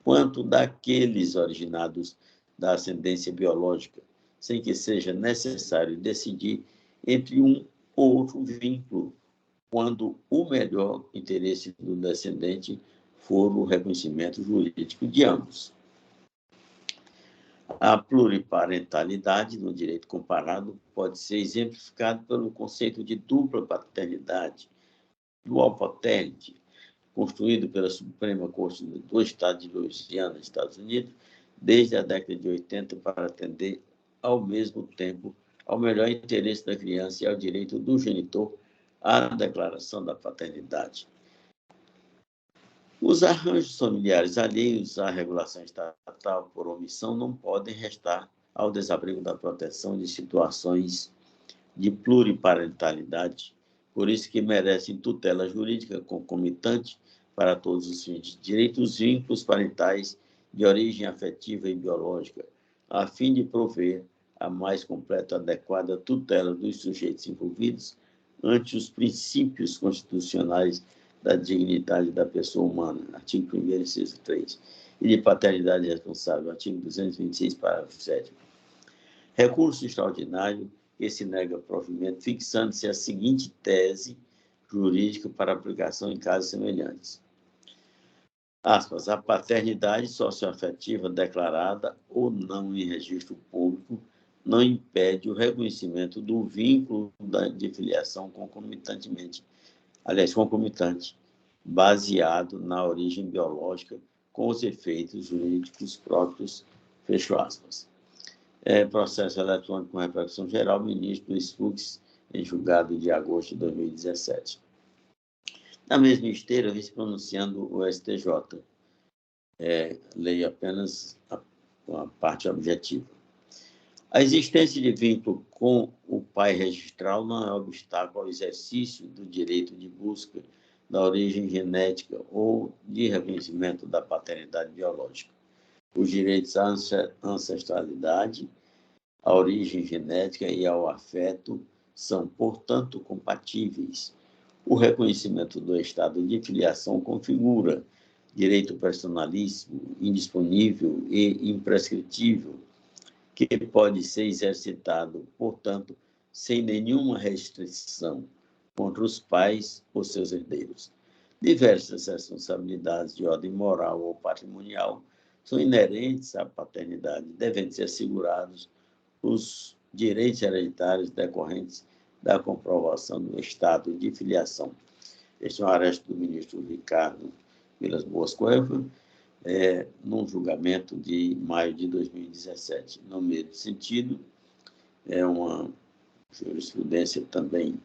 quanto daqueles originados da ascendência biológica, sem que seja necessário decidir entre um ou outro vínculo, quando o melhor interesse do descendente for o reconhecimento jurídico de ambos. A pluriparentalidade no direito comparado pode ser exemplificada pelo conceito de dupla paternidade, dual paternity, construído pela Suprema Corte do Estado de Louisiana, Estados Unidos, desde a década de 80, para atender, ao mesmo tempo, ao melhor interesse da criança e ao direito do genitor à declaração da paternidade. Os arranjos familiares alheios à regulação estatal por omissão não podem restar ao desabrigo da proteção de situações de pluriparentalidade, por isso que merecem tutela jurídica concomitante para todos os fins de direito os vínculos parentais de origem afetiva e biológica, a fim de prover a mais completa e adequada tutela dos sujeitos envolvidos ante os princípios constitucionais da dignidade da pessoa humana, artigo 1º, inciso 3, e de paternidade responsável, artigo 226, parágrafo 7º. Recurso extraordinário que se nega provimento, fixando-se a seguinte tese jurídica para aplicação em casos semelhantes. Aspas, a paternidade socioafetiva declarada ou não em registro público não impede o reconhecimento do vínculo de filiação concomitante, baseado na origem biológica com os efeitos jurídicos próprios, fecho aspas. Processo eletrônico com repercussão geral, ministro Luiz Fux, em julgado de agosto de 2017. Na mesma esteira, vem se pronunciando o STJ. Leio apenas a parte objetiva. A existência de vínculo com o pai registral não é obstáculo ao exercício do direito de busca da origem genética ou de reconhecimento da paternidade biológica. Os direitos à ancestralidade, à origem genética e ao afeto são, portanto, compatíveis. O reconhecimento do estado de filiação configura direito personalíssimo, indisponível e imprescritível, que pode ser exercitado, portanto, sem nenhuma restrição contra os pais ou seus herdeiros. Diversas responsabilidades de ordem moral ou patrimonial são inerentes à paternidade, devendo ser assegurados os direitos hereditários decorrentes da comprovação do estado de filiação. Este é um arresto do ministro Ricardo Vilas Boas Cueva, num julgamento de maio de 2017. No mesmo sentido, é uma jurisprudência também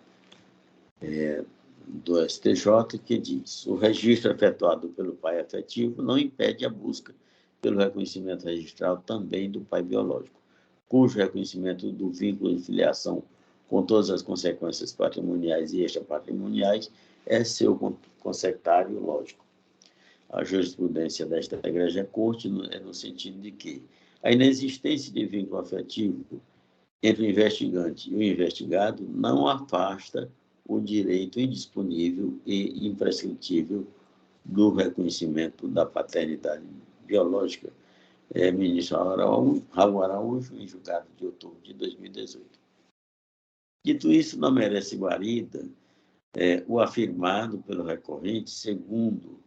do STJ que diz: o registro efetuado pelo pai afetivo não impede a busca pelo reconhecimento registral também do pai biológico, cujo reconhecimento do vínculo de filiação com todas as consequências patrimoniais e extrapatrimoniais é seu consectário lógico. A jurisprudência desta Igreja Corte é no sentido de que a inexistência de vínculo afetivo entre o investigante e o investigado não afasta o direito indisponível e imprescritível do reconhecimento da paternidade biológica, ministro Raul Araújo, em julgado de outubro de 2018. Dito isso, não merece guarida o afirmado pelo recorrente, segundo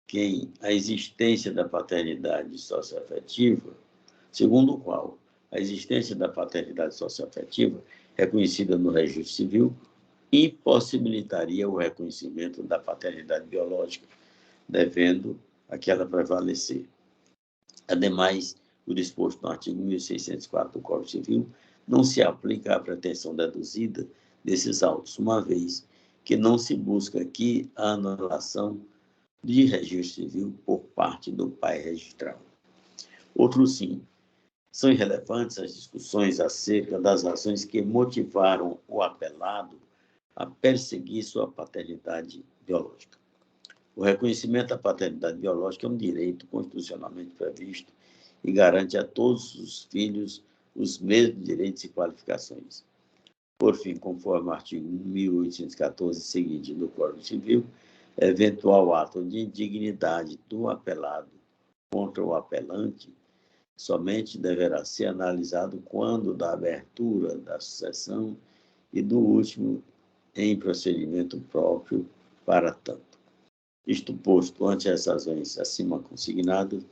quem a existência da paternidade socioafetiva, segundo o qual a existência da paternidade socioafetiva, reconhecida no registro civil, impossibilitaria o reconhecimento da paternidade biológica, devendo aquela prevalecer. Ademais, o disposto no artigo 1604 do Código Civil não se aplica à pretensão deduzida desses autos, uma vez que não se busca aqui a anulação de registro civil por parte do pai registrado. Outro sim, são irrelevantes as discussões acerca das razões que motivaram o apelado a perseguir sua paternidade biológica. O reconhecimento da paternidade biológica é um direito constitucionalmente previsto e garante a todos os filhos os mesmos direitos e qualificações. Por fim, conforme o artigo 1814 seguinte do Código Civil, eventual ato de indignidade do apelado contra o apelante somente deverá ser analisado quando da abertura da sucessão e do último em procedimento próprio para tanto. Isto posto, ante as razões acima consignadas,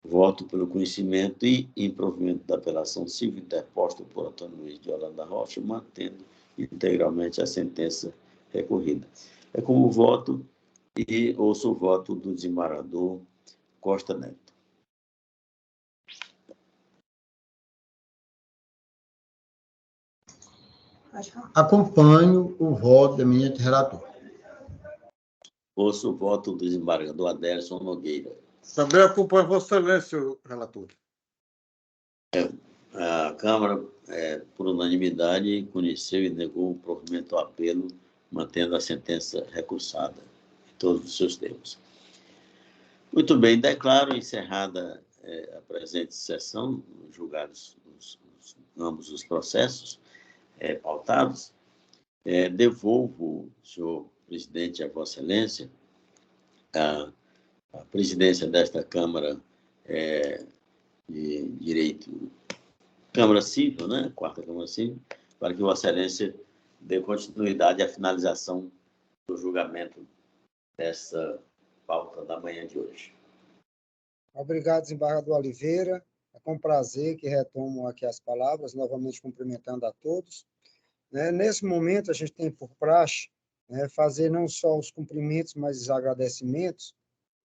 voto pelo conhecimento e improvimento da apelação civil interposta por Antônio Luiz de Holanda Rocha, mantendo integralmente a sentença recorrida. É como voto e ouço o voto do desembargador Costa Neto. Acompanho o voto do eminente relator. Ouço o voto do desembargador Aderson Nogueira. Também acompanho Vossa Excelência, relator. A Câmara, por unanimidade, conheceu e negou o provimento ao apelo, mantendo a sentença recursada em todos os seus termos. Muito bem, declaro encerrada a presente sessão, julgados ambos os processos pautados. Devolvo, senhor presidente, a Vossa Excelência, a presidência desta Câmara de Direito, Câmara Civil, né? Quarta Câmara Civil, para que Vossa Excelência dê continuidade à finalização do julgamento dessa pauta da manhã de hoje. Obrigado, desembargador Oliveira. É com prazer que retomo aqui as palavras, novamente cumprimentando a todos. Nesse momento, a gente tem por praxe fazer não só os cumprimentos, mas os agradecimentos.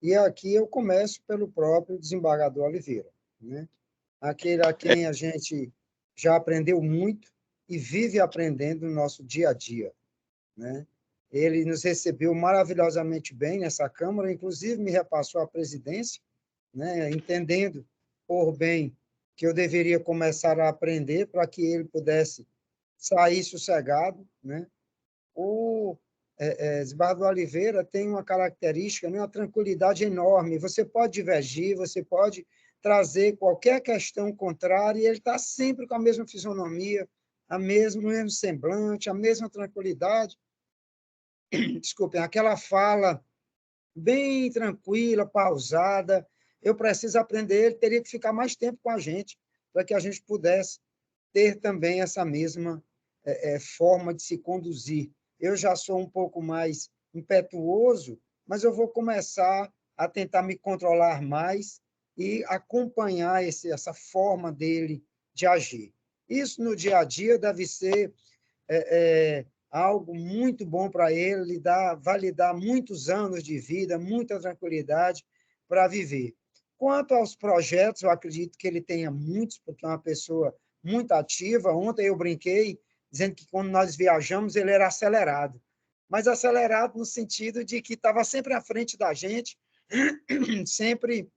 E aqui eu começo pelo próprio desembargador Oliveira, aquele a quem a gente já aprendeu muito e vive aprendendo no nosso dia a dia. Ele nos recebeu maravilhosamente bem nessa Câmara, inclusive me repassou a presidência, entendendo por bem que eu deveria começar a aprender para que ele pudesse sair sossegado. O desembargador Oliveira tem uma característica, uma tranquilidade enorme. Você pode divergir, você pode trazer qualquer questão contrária, e ele está sempre com a mesma fisionomia, o mesmo semblante, a mesma tranquilidade. Desculpem, aquela fala bem tranquila, pausada. Eu preciso aprender, ele teria que ficar mais tempo com a gente, para que a gente pudesse ter também essa mesma forma de se conduzir. Eu já sou um pouco mais impetuoso, mas eu vou começar a tentar me controlar mais e acompanhar essa forma dele de agir. Isso, no dia a dia, deve ser algo muito bom para ele, vai lhe dar muitos anos de vida, muita tranquilidade para viver. Quanto aos projetos, eu acredito que ele tenha muitos, porque é uma pessoa muito ativa. Ontem eu brinquei, dizendo que quando nós viajamos, ele era acelerado. Mas acelerado no sentido de que estava sempre à frente da gente, sempre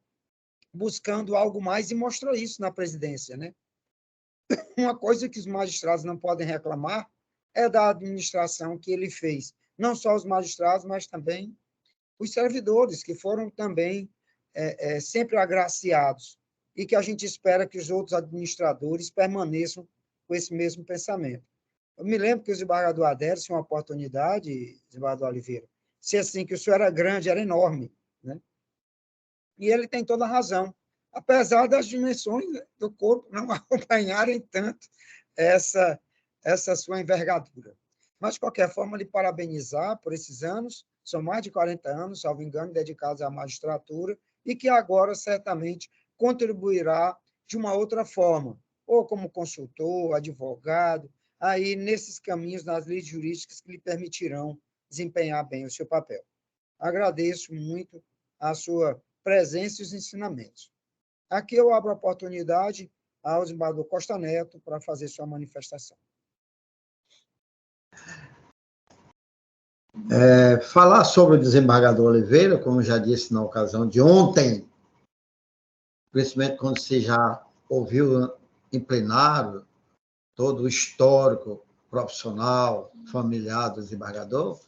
buscando algo mais, e mostrou isso na presidência. Uma coisa que os magistrados não podem reclamar é da administração que ele fez. Não só os magistrados, mas também os servidores, que foram também sempre agraciados, e que a gente espera que os outros administradores permaneçam com esse mesmo pensamento. Eu me lembro que o desembargador Adélio tinha uma oportunidade, desembargador Oliveira, se assim, que o senhor era grande, era enorme, E ele tem toda a razão. apesar das dimensões do corpo não acompanharem tanto essa sua envergadura. Mas, de qualquer forma, lhe parabenizar por esses anos, são mais de 40 anos, salvo engano, dedicados à magistratura, e que agora certamente contribuirá de uma outra forma, ou como consultor, advogado, aí nesses caminhos, nas leis jurídicas que lhe permitirão desempenhar bem o seu papel. Agradeço muito a sua presença e os ensinamentos. Aqui eu abro a oportunidade ao desembargador Costa Neto para fazer sua manifestação. Falar sobre o desembargador Oliveira, como já disse na ocasião de ontem, principalmente quando você já ouviu em plenário todo o histórico profissional, familiar do desembargador,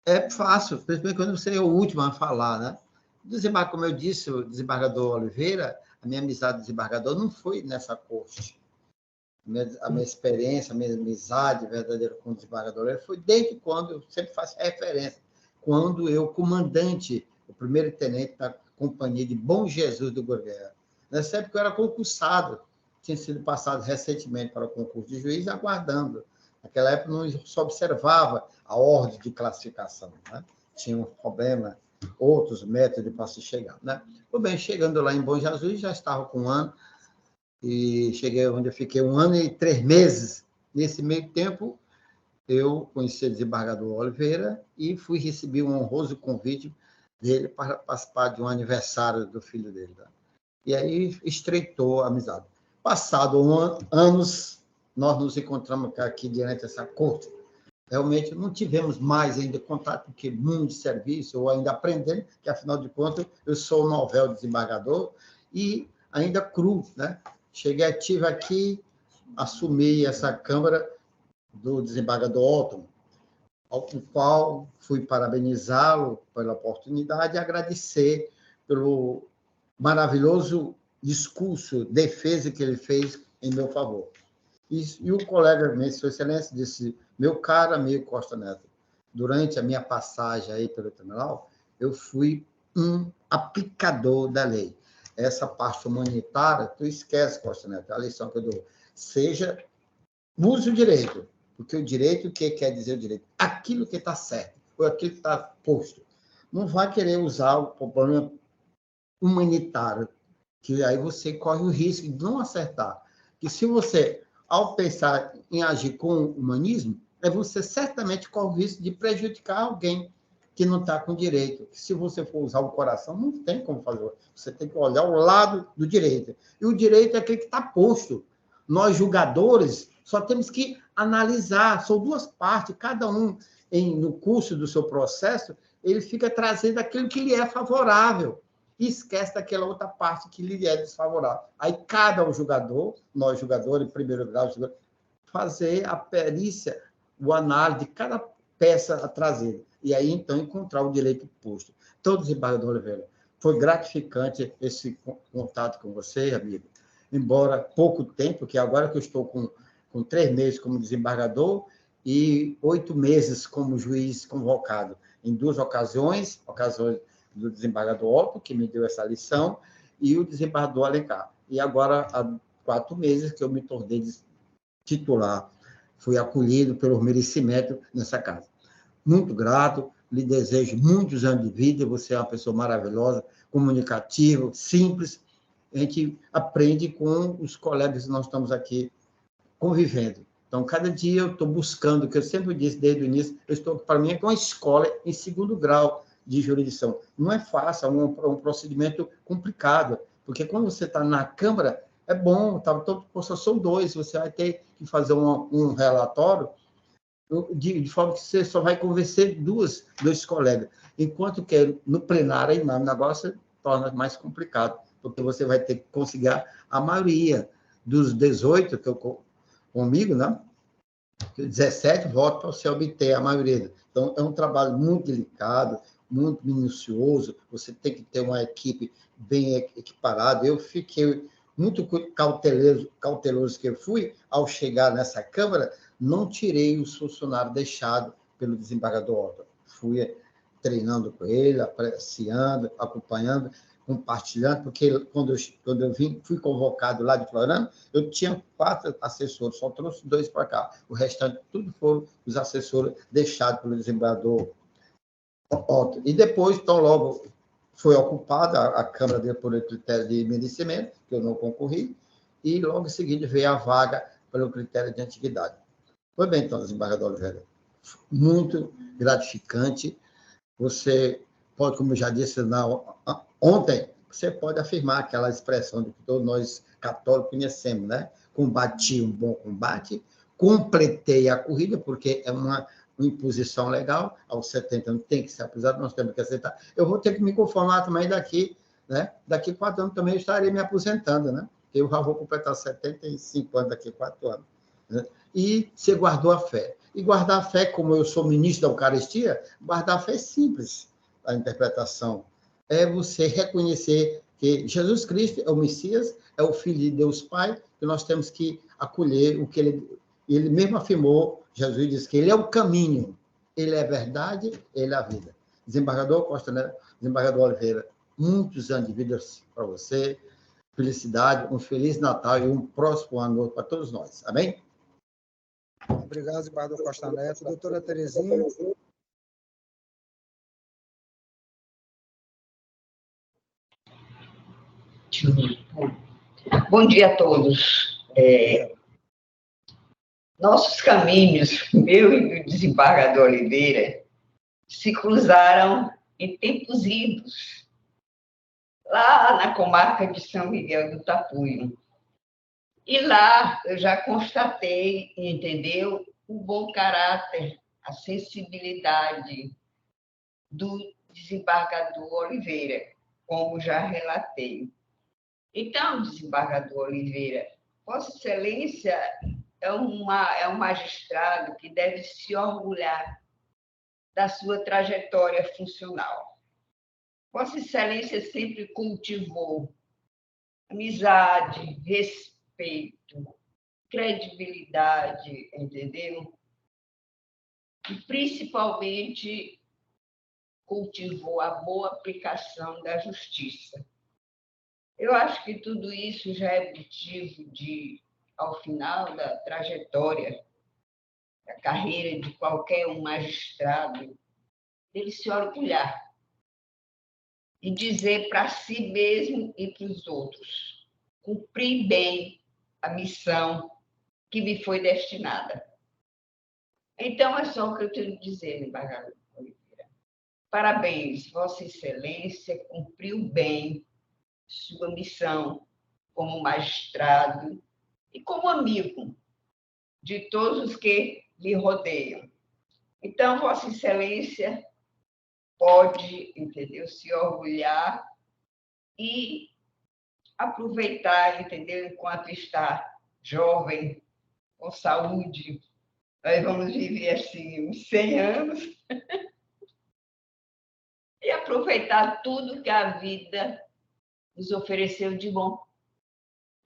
é fácil, principalmente quando você é o último a falar, né? Como eu disse, o desembargador Oliveira, a minha amizade do desembargador não foi nessa corte. A minha experiência, a minha amizade verdadeira com o desembargador foi desde quando, eu sempre faço referência, quando eu, comandante, o primeiro tenente da Companhia de Bom Jesus do Gurgueia. Nessa época eu era concursado, tinha sido passado recentemente para o concurso de juiz, aguardando. Naquela época não só observava a ordem de classificação, né? Tinha um problema, outros métodos para se chegar, né? Bem, chegando lá em Bom Jesus, já estava com 1 ano, e cheguei onde eu fiquei 1 ano e 3 meses. Nesse meio tempo, eu conheci o desembargador Oliveira e fui receber um honroso convite dele para participar de um aniversário do filho dele, né? E aí estreitou a amizade. Passado anos, nós nos encontramos aqui diante dessa corte. Realmente não tivemos mais ainda contato, porque muito serviço, ou ainda aprendendo, que afinal de contas eu sou novel desembargador e ainda cru, né? Cheguei ativo aqui, assumi essa Câmara do desembargador Otton, ao qual fui parabenizá-lo pela oportunidade e agradecer pelo maravilhoso discurso, defesa que ele fez em meu favor. E o colega, Sua Excelência, disse: meu caro amigo Costa Neto, durante a minha passagem aí pelo tribunal, eu fui um aplicador da lei. Essa parte humanitária, tu esquece, Costa Neto, a lição que eu dou. Use o direito, porque o direito, o que quer dizer o direito? Aquilo que está certo, ou aquilo que está posto. Não vai querer usar o problema humanitário, que aí você corre o risco de não acertar. Que se você, ao pensar em agir com humanismo, você certamente corre o risco de prejudicar alguém que não está com direito. Se você for usar o coração, não tem como fazer. Você tem que olhar o lado do direito. E o direito é aquele que está posto. Nós, julgadores, só temos que analisar. São duas partes, cada um, no curso do seu processo, ele fica trazendo aquilo que lhe é favorável. E esquece daquela outra parte que lhe é desfavorável. Aí, cada julgador, nós, julgadores, em primeiro grau, fazer a perícia, o análise de cada peça a trazer. E aí, então, encontrar o direito posto. Então, desembargador Oliveira, foi gratificante esse contato com você, amigo. Embora pouco tempo, que agora que eu estou com 3 meses como desembargador e 8 meses como juiz convocado, em 2 ocasiões do desembargador Otton, que me deu essa lição, e o desembargador Alencar. E agora, há 4 meses que eu me tornei titular. Fui acolhido pelo merecimento nessa casa. Muito grato, lhe desejo muitos anos de vida, você é uma pessoa maravilhosa, comunicativa, simples. A gente aprende com os colegas que nós estamos aqui convivendo. Então, cada dia eu estou buscando, o que eu sempre disse desde o início, para mim é uma escola em 2º grau de jurisdição. Não é fácil, é um procedimento complicado, porque quando você está na Câmara, é bom, só são 2, você vai ter que fazer um relatório, de forma que você só vai convencer 2 colegas, enquanto que no plenário, o negócio torna mais complicado, porque você vai ter que conseguir a maioria dos 18, que eu comigo, né? 17 votos para você obter a maioria. Então, é um trabalho muito delicado, muito minucioso, você tem que ter uma equipe bem equiparada. Eu fiquei muito cauteloso que eu fui, ao chegar nessa Câmara, não tirei os funcionários deixados pelo desembargador Otton. Fui treinando com ele, apreciando, acompanhando, compartilhando, porque quando eu fui convocado lá de Floriano, eu tinha 4 assessores, só trouxe 2 para cá. O restante, tudo foram os assessores deixados pelo desembargador Otto. E depois, tão logo foi ocupada a Câmara dele por critério de merecimento, que eu não concorri, e logo em seguida veio a vaga pelo critério de antiguidade. Foi bem, então, desembargador Oliveira. Muito gratificante. Você pode, como eu já disse ontem, você pode afirmar aquela expressão de que todos nós católicos conhecemos, né? Combati um bom combate, completei a corrida, porque é uma imposição legal, aos 70 anos tem que ser aposentado, nós temos que aceitar. Eu vou ter que me conformar também daqui, né? Daqui 4 anos também eu estarei me aposentando, né? Eu já vou completar 75 anos daqui a 4 anos. Né? E você guardou a fé. E guardar a fé, como eu sou ministro da Eucaristia, guardar a fé é simples, a interpretação. É você reconhecer que Jesus Cristo é o Messias, é o Filho de Deus Pai, que nós temos que acolher o que ele mesmo afirmou. Jesus disse que ele é o caminho, ele é a verdade, ele é a vida. Desembargador Costa Neto, desembargador Oliveira, muitos anos de vida para você, felicidade, um Feliz Natal e um próximo ano novo para todos nós. Amém? Obrigado, desembargador Costa Neto. Doutora Terezinha. Bom dia a todos. Nossos caminhos, meu e do desembargador Oliveira, se cruzaram em tempos idos, lá na comarca de São Miguel do Tapuio. E lá eu já constatei, entendeu, o bom caráter, a sensibilidade do desembargador Oliveira, como já relatei. Então, desembargador Oliveira, Vossa Excelência é um magistrado que deve se orgulhar da sua trajetória funcional. Vossa Excelência sempre cultivou amizade, respeito, credibilidade, entendeu? E, principalmente, cultivou a boa aplicação da justiça. Eu acho que tudo isso já é motivo de, ao final da trajetória, da carreira de qualquer um magistrado, ele se orgulhar e dizer para si mesmo e para os outros: cumpri bem a missão que me foi destinada. Então, é só o que eu tenho que dizer, desembargador Oliveira. Parabéns, Vossa Excelência cumpriu bem sua missão como magistrado e como amigo de todos os que lhe rodeiam. Então, Vossa Excelência pode, entendeu, se orgulhar e aproveitar, entendeu, enquanto está jovem, com saúde. Nós vamos viver assim uns 100 anos e aproveitar tudo que a vida nos ofereceu de bom.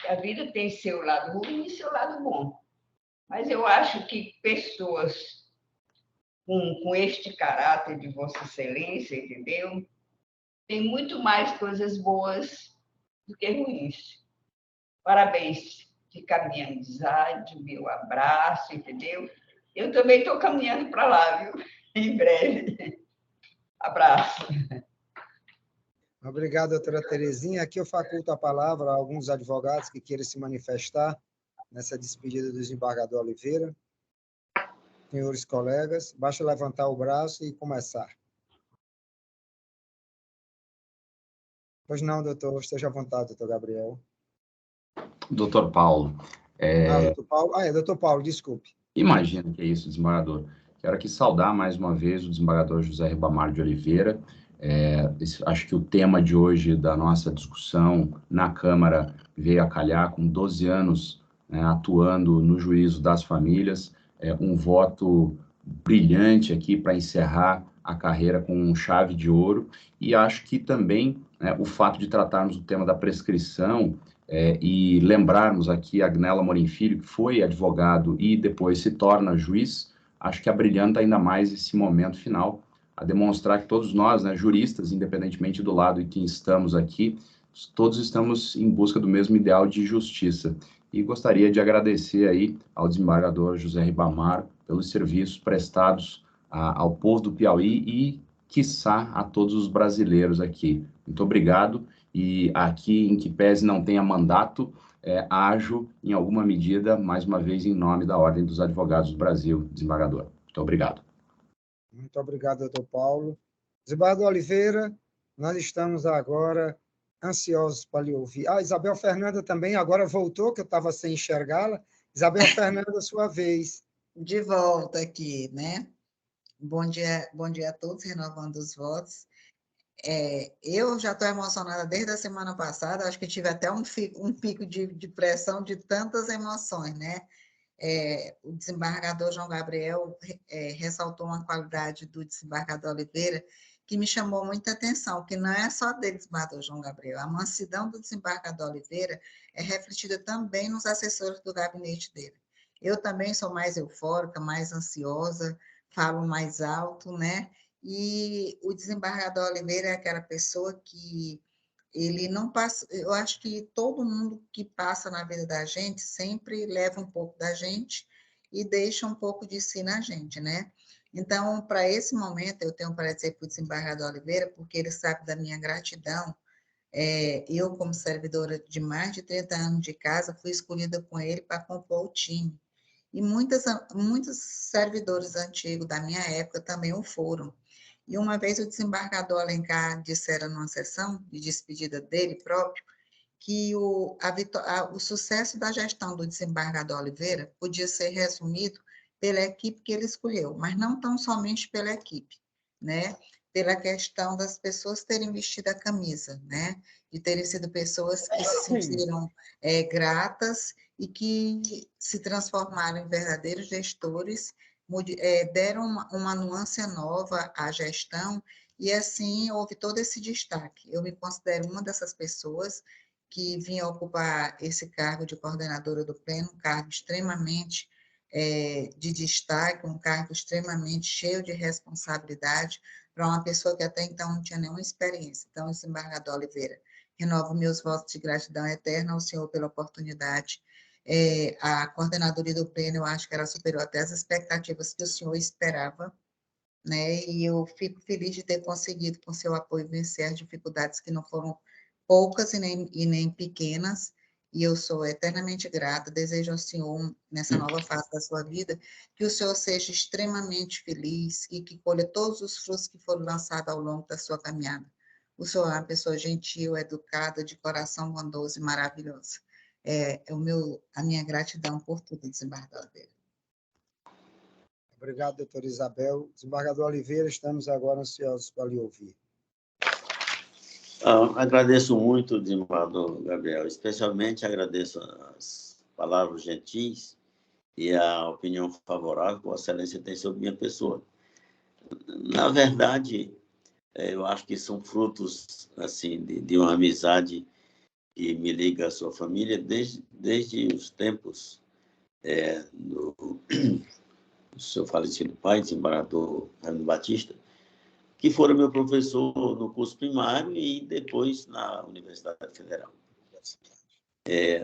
A vida tem seu lado ruim e seu lado bom. Mas eu acho que pessoas com este caráter de Vossa Excelência, entendeu? Tem muito mais coisas boas do que ruins. Parabéns. Fica a minha amizade, meu abraço, entendeu? Eu também estou caminhando para lá, viu? Em breve. Abraço. Obrigado, doutora Terezinha. Aqui eu faculto a palavra a alguns advogados que queiram se manifestar nessa despedida do desembargador Oliveira. Senhores colegas, basta levantar o braço e começar. Pois não, doutor, esteja à vontade, doutor Gabriel. Doutor Paulo. Doutor Paulo. Doutor Paulo, desculpe. Imagino que é isso, desembargador. Quero aqui saudar mais uma vez o desembargador José Ribamar de Oliveira. Acho que o tema de hoje da nossa discussão na Câmara veio a calhar com 12 anos, né, atuando no juízo das famílias, um voto brilhante aqui para encerrar a carreira com chave de ouro, e acho que também o fato de tratarmos o tema da prescrição e lembrarmos aqui a Agnella Amorim Filho, que foi advogado e depois se torna juiz, acho que abrilhanta ainda mais esse momento final. a demonstrar que todos nós, né, juristas, independentemente do lado em que estamos aqui, todos estamos em busca do mesmo ideal de justiça. E gostaria de agradecer aí ao desembargador José Ribamar pelos serviços prestados ao povo do Piauí e, quiçá, a todos os brasileiros aqui. Muito obrigado. E aqui, em que pese não tenha mandato, ajo em alguma medida, mais uma vez, em nome da Ordem dos Advogados do Brasil, desembargador. Muito obrigado. Muito obrigado, doutor Paulo. Desembargador Oliveira, nós estamos agora ansiosos para lhe ouvir. Isabel Fernanda também agora voltou, que eu estava sem enxergá-la. Isabel Fernanda, sua vez. De volta aqui, né? Bom dia a todos, renovando os votos. Eu já estou emocionada desde a semana passada, acho que tive até um pico de pressão de tantas emoções, né? O desembargador João Gabriel ressaltou uma qualidade do desembargador Oliveira que me chamou muita atenção, que não é só dele, desembargador João Gabriel. A mansidão do desembargador Oliveira é refletida também nos assessores do gabinete dele. Eu também sou mais eufórica, mais ansiosa, falo mais alto, né? E o desembargador Oliveira é aquela pessoa que ele não passa, eu acho que todo mundo que passa na vida da gente sempre leva um pouco da gente e deixa um pouco de si na gente, né? Então, para esse momento, eu tenho para dizer para o desembargador Oliveira, porque ele sabe da minha gratidão. Eu, como servidora de mais de 30 anos de casa, fui escolhida com ele para compor o time. E muitos servidores antigos da minha época também o foram. E uma vez o desembargador Alencar dissera numa sessão de despedida dele próprio que o sucesso da gestão do desembargador Oliveira podia ser resumido pela equipe que ele escolheu, mas não tão somente pela equipe, né? Pela questão das pessoas terem vestido a camisa, né? De terem sido pessoas que se sentiram gratas e que se transformaram em verdadeiros gestores, deram uma nuance nova à gestão, e assim houve todo esse destaque. Eu me considero uma dessas pessoas que vinha ocupar esse cargo de coordenadora do Pleno, um cargo extremamente de destaque, um cargo extremamente cheio de responsabilidade para uma pessoa que até então não tinha nenhuma experiência. Então, desembargador Oliveira, renovo meus votos de gratidão eterna ao senhor pela oportunidade. A coordenadoria do Pleno, eu acho que era superior até às expectativas que o senhor esperava, né? E eu fico feliz de ter conseguido, com seu apoio, vencer as dificuldades que não foram poucas e nem pequenas, e eu sou eternamente grata. Desejo ao senhor, nessa nova fase da sua vida, que o senhor seja extremamente feliz e que colha todos os frutos que foram lançados ao longo da sua caminhada. O senhor é uma pessoa gentil, educada, de coração bondoso e maravilhoso. A minha gratidão por tudo, desembargador Oliveira. Obrigado, doutora Isabel. Desembargador Oliveira, estamos agora ansiosos para lhe ouvir. Agradeço muito, desembargador Gabriel, especialmente agradeço as palavras gentis e a opinião favorável que Vossa Excelência tem sobre minha pessoa. Na verdade, eu acho que são frutos assim de uma amizade que me liga à sua família desde os tempos do seu falecido pai, desembargador Raimundo Batista, que foram meu professor no curso primário e depois na Universidade Federal.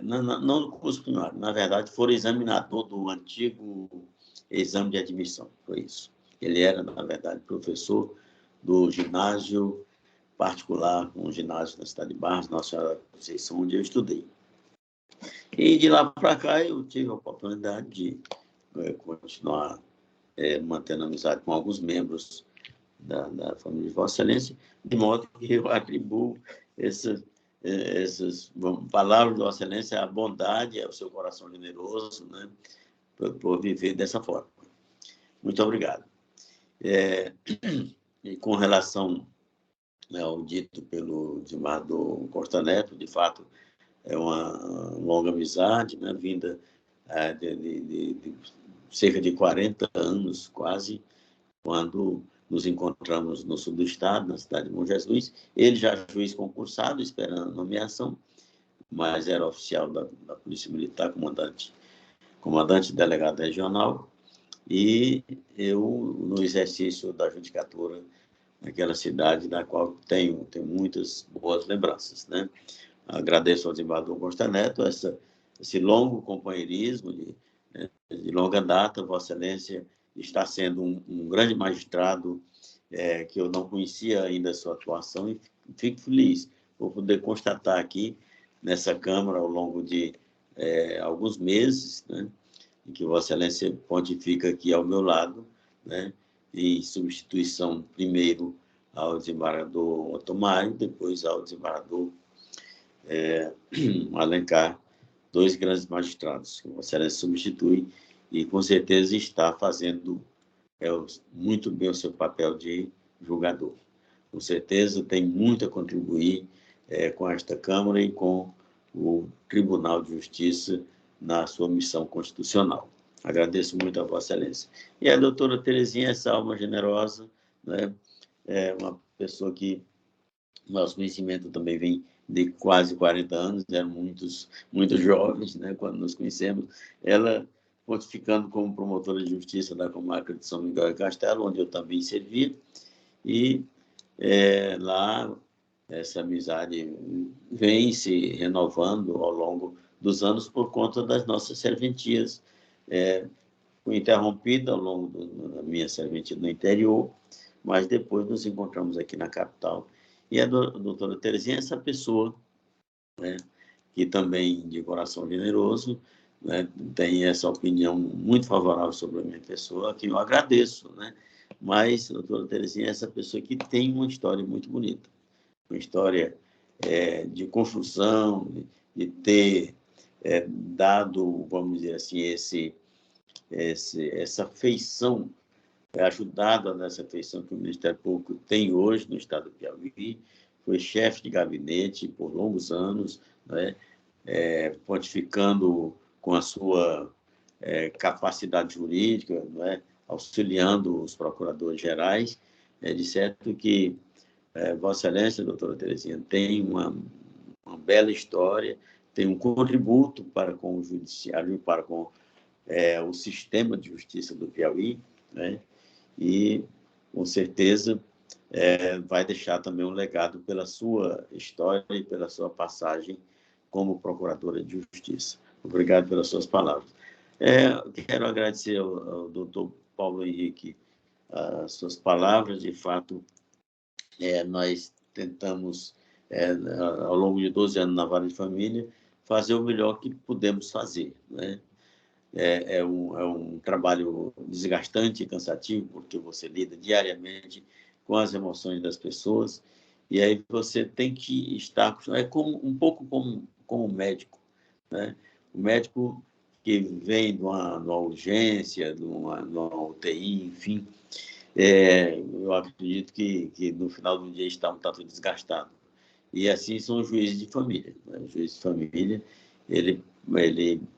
Não no curso primário, na verdade, foram examinador do antigo exame de admissão, foi isso. Ele era, na verdade, professor do ginásio particular, um ginásio na cidade de Barros, Nossa Senhora da Conceição, onde eu estudei. E de lá para cá eu tive a oportunidade de continuar mantendo amizade com alguns membros da família de Vossa Excelência, de modo que eu atribuo essas palavras de Vossa Excelência à bondade, ao seu coração generoso, né, por viver dessa forma. Muito obrigado. E com relação ao dito pelo desembargador Costa Neto, de fato, é uma longa amizade, né, vinda de cerca de 40 anos, quase, quando nos encontramos no sul do estado, na cidade de Bom Jesus. Ele já juiz concursado, esperando nomeação, mas era oficial da Polícia Militar, comandante delegado regional, e eu, no exercício da judicatura, naquela cidade da qual tenho muitas boas lembranças, né? Agradeço ao desembargador Costa Neto esse longo companheirismo de longa data. Vossa Excelência está sendo um grande magistrado que eu não conhecia ainda a sua atuação e fico feliz por poder constatar aqui nessa Câmara ao longo de alguns meses, né, em que Vossa Excelência pontifica aqui ao meu lado, né, em substituição primeiro ao desembargador Otomário, depois ao desembargador Alencar, dois grandes magistrados que Vossa Excelência substitui e com certeza está fazendo muito bem o seu papel de julgador. Com certeza tem muito a contribuir com esta Câmara e com o Tribunal de Justiça na sua missão constitucional. Agradeço muito a Vossa Excelência. E a doutora Terezinha, essa alma generosa, né, é uma pessoa que nosso conhecimento também vem de quase 40 anos, eram muito jovens, né, quando nos conhecemos. Ela pontificando como promotora de justiça da comarca de São Miguel e Castelo, onde eu também servia, e lá essa amizade vem se renovando ao longo dos anos por conta das nossas serventias. Fui interrompida ao longo da minha serventia no interior, mas depois nos encontramos aqui na capital. E a doutora Terezinha é essa pessoa, né, que também, de coração generoso, né, tem essa opinião muito favorável sobre a minha pessoa, que eu agradeço, né? Mas a doutora Terezinha é essa pessoa que tem uma história muito bonita, uma história de construção, de ter dado, vamos dizer assim, essa feição, ajudada nessa feição que o Ministério Público tem hoje no estado do Piauí. Foi chefe de gabinete por longos anos, né, pontificando com a sua capacidade jurídica, né, auxiliando os procuradores gerais. De certo que Vossa Excelência, doutora Terezinha, tem uma bela história, tem um contributo para com o judiciário, para com o sistema de justiça do Piauí, né, e, com certeza, vai deixar também um legado pela sua história e pela sua passagem como procuradora de justiça. Obrigado pelas suas palavras. Quero agradecer ao doutor Paulo Henrique as suas palavras. De fato, nós tentamos, ao longo de 12 anos na Vara de Família, fazer o melhor que pudemos fazer, né? É um trabalho desgastante e cansativo, porque você lida diariamente com as emoções das pessoas, e aí você tem que estar... um pouco como médico, né? O médico que vem de uma urgência, de uma UTI, enfim, eu acredito que no final do dia está um tanto desgastado. E assim são os juízes de família, né? O juiz de família, ele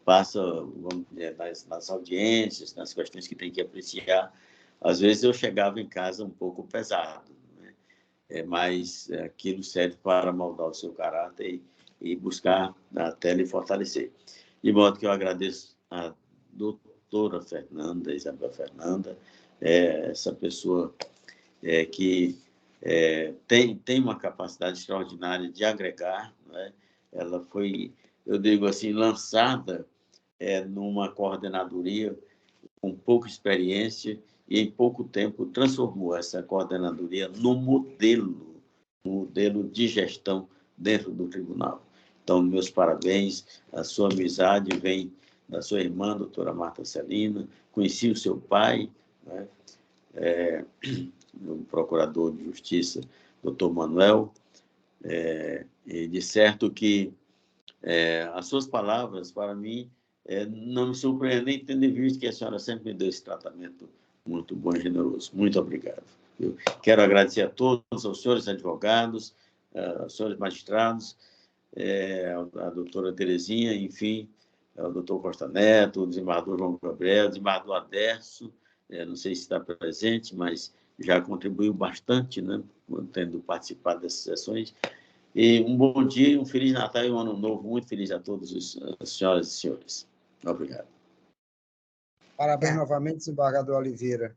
passa, vamos dizer, nas audiências, nas questões que tem que apreciar. Às vezes eu chegava em casa um pouco pesado, né? Mas aquilo serve para moldar o seu caráter e buscar até lhe fortalecer. De modo que eu agradeço a doutora Fernanda, Isabel Fernanda, essa pessoa que tem uma capacidade extraordinária de agregar, né? Ela foi, eu digo assim, lançada numa coordenadoria com pouca experiência e em pouco tempo transformou essa coordenadoria no modelo de gestão dentro do tribunal. Então, meus parabéns, a sua amizade vem da sua irmã, doutora Marta Celina, conheci o seu pai, né? O procurador de justiça, doutor Manuel, e de certo que as suas palavras, para mim, não me surpreendem, tendo visto que a senhora sempre me deu esse tratamento muito bom e generoso. Muito obrigado. Eu quero agradecer a todos, aos senhores advogados, aos senhores magistrados, a doutora Terezinha, enfim, ao doutor Costa Neto, o desembargador João Gabriel, o desembargador Aderso, não sei se está presente, mas já contribuiu bastante, né, tendo participado dessas sessões. E um bom dia, um Feliz Natal e um Ano Novo muito feliz a todos as senhoras e senhores. Obrigado. Parabéns novamente, desembargador Oliveira.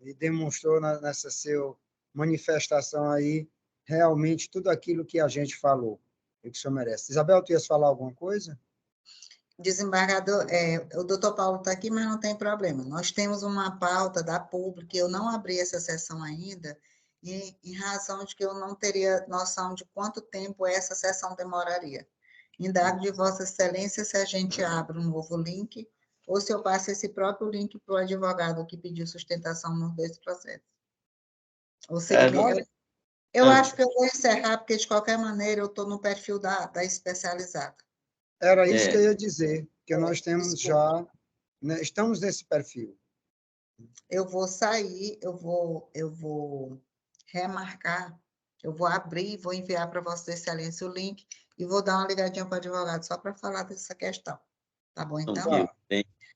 E demonstrou nessa seu manifestação aí, realmente, tudo aquilo que a gente falou e que o senhor merece. Isabel, tu ias falar alguma coisa? Desembargador, o doutor Paulo está aqui, mas não tem problema. Nós temos uma pauta da pública, eu não abri essa sessão ainda, em razão de que eu não teria noção de quanto tempo essa sessão demoraria. Indago de Vossa Excelência se a gente abre um novo link ou se eu passo esse próprio link para o advogado que pediu sustentação nos dois processos. Ou seja, eu acho que eu vou encerrar, porque, de qualquer maneira, eu estou no perfil da especializada. Era isso que eu ia dizer, que nós temos Desculpa. já, né, estamos nesse perfil. Eu vou sair, eu vou remarcar, eu vou abrir, vou enviar para Vossa Excelência o link e vou dar uma ligadinha para o advogado só para falar dessa questão. Tá bom, então? Tá.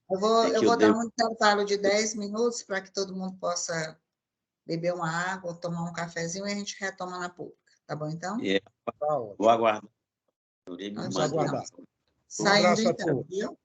Eu vou dar um intervalo de 10 minutos para que todo mundo possa beber uma água, tomar um cafezinho e a gente retoma na pública. Tá bom, então? Tá ótimo. Vou aguardar. Vamos aguardar. Saindo, abraço a então, todos. viu?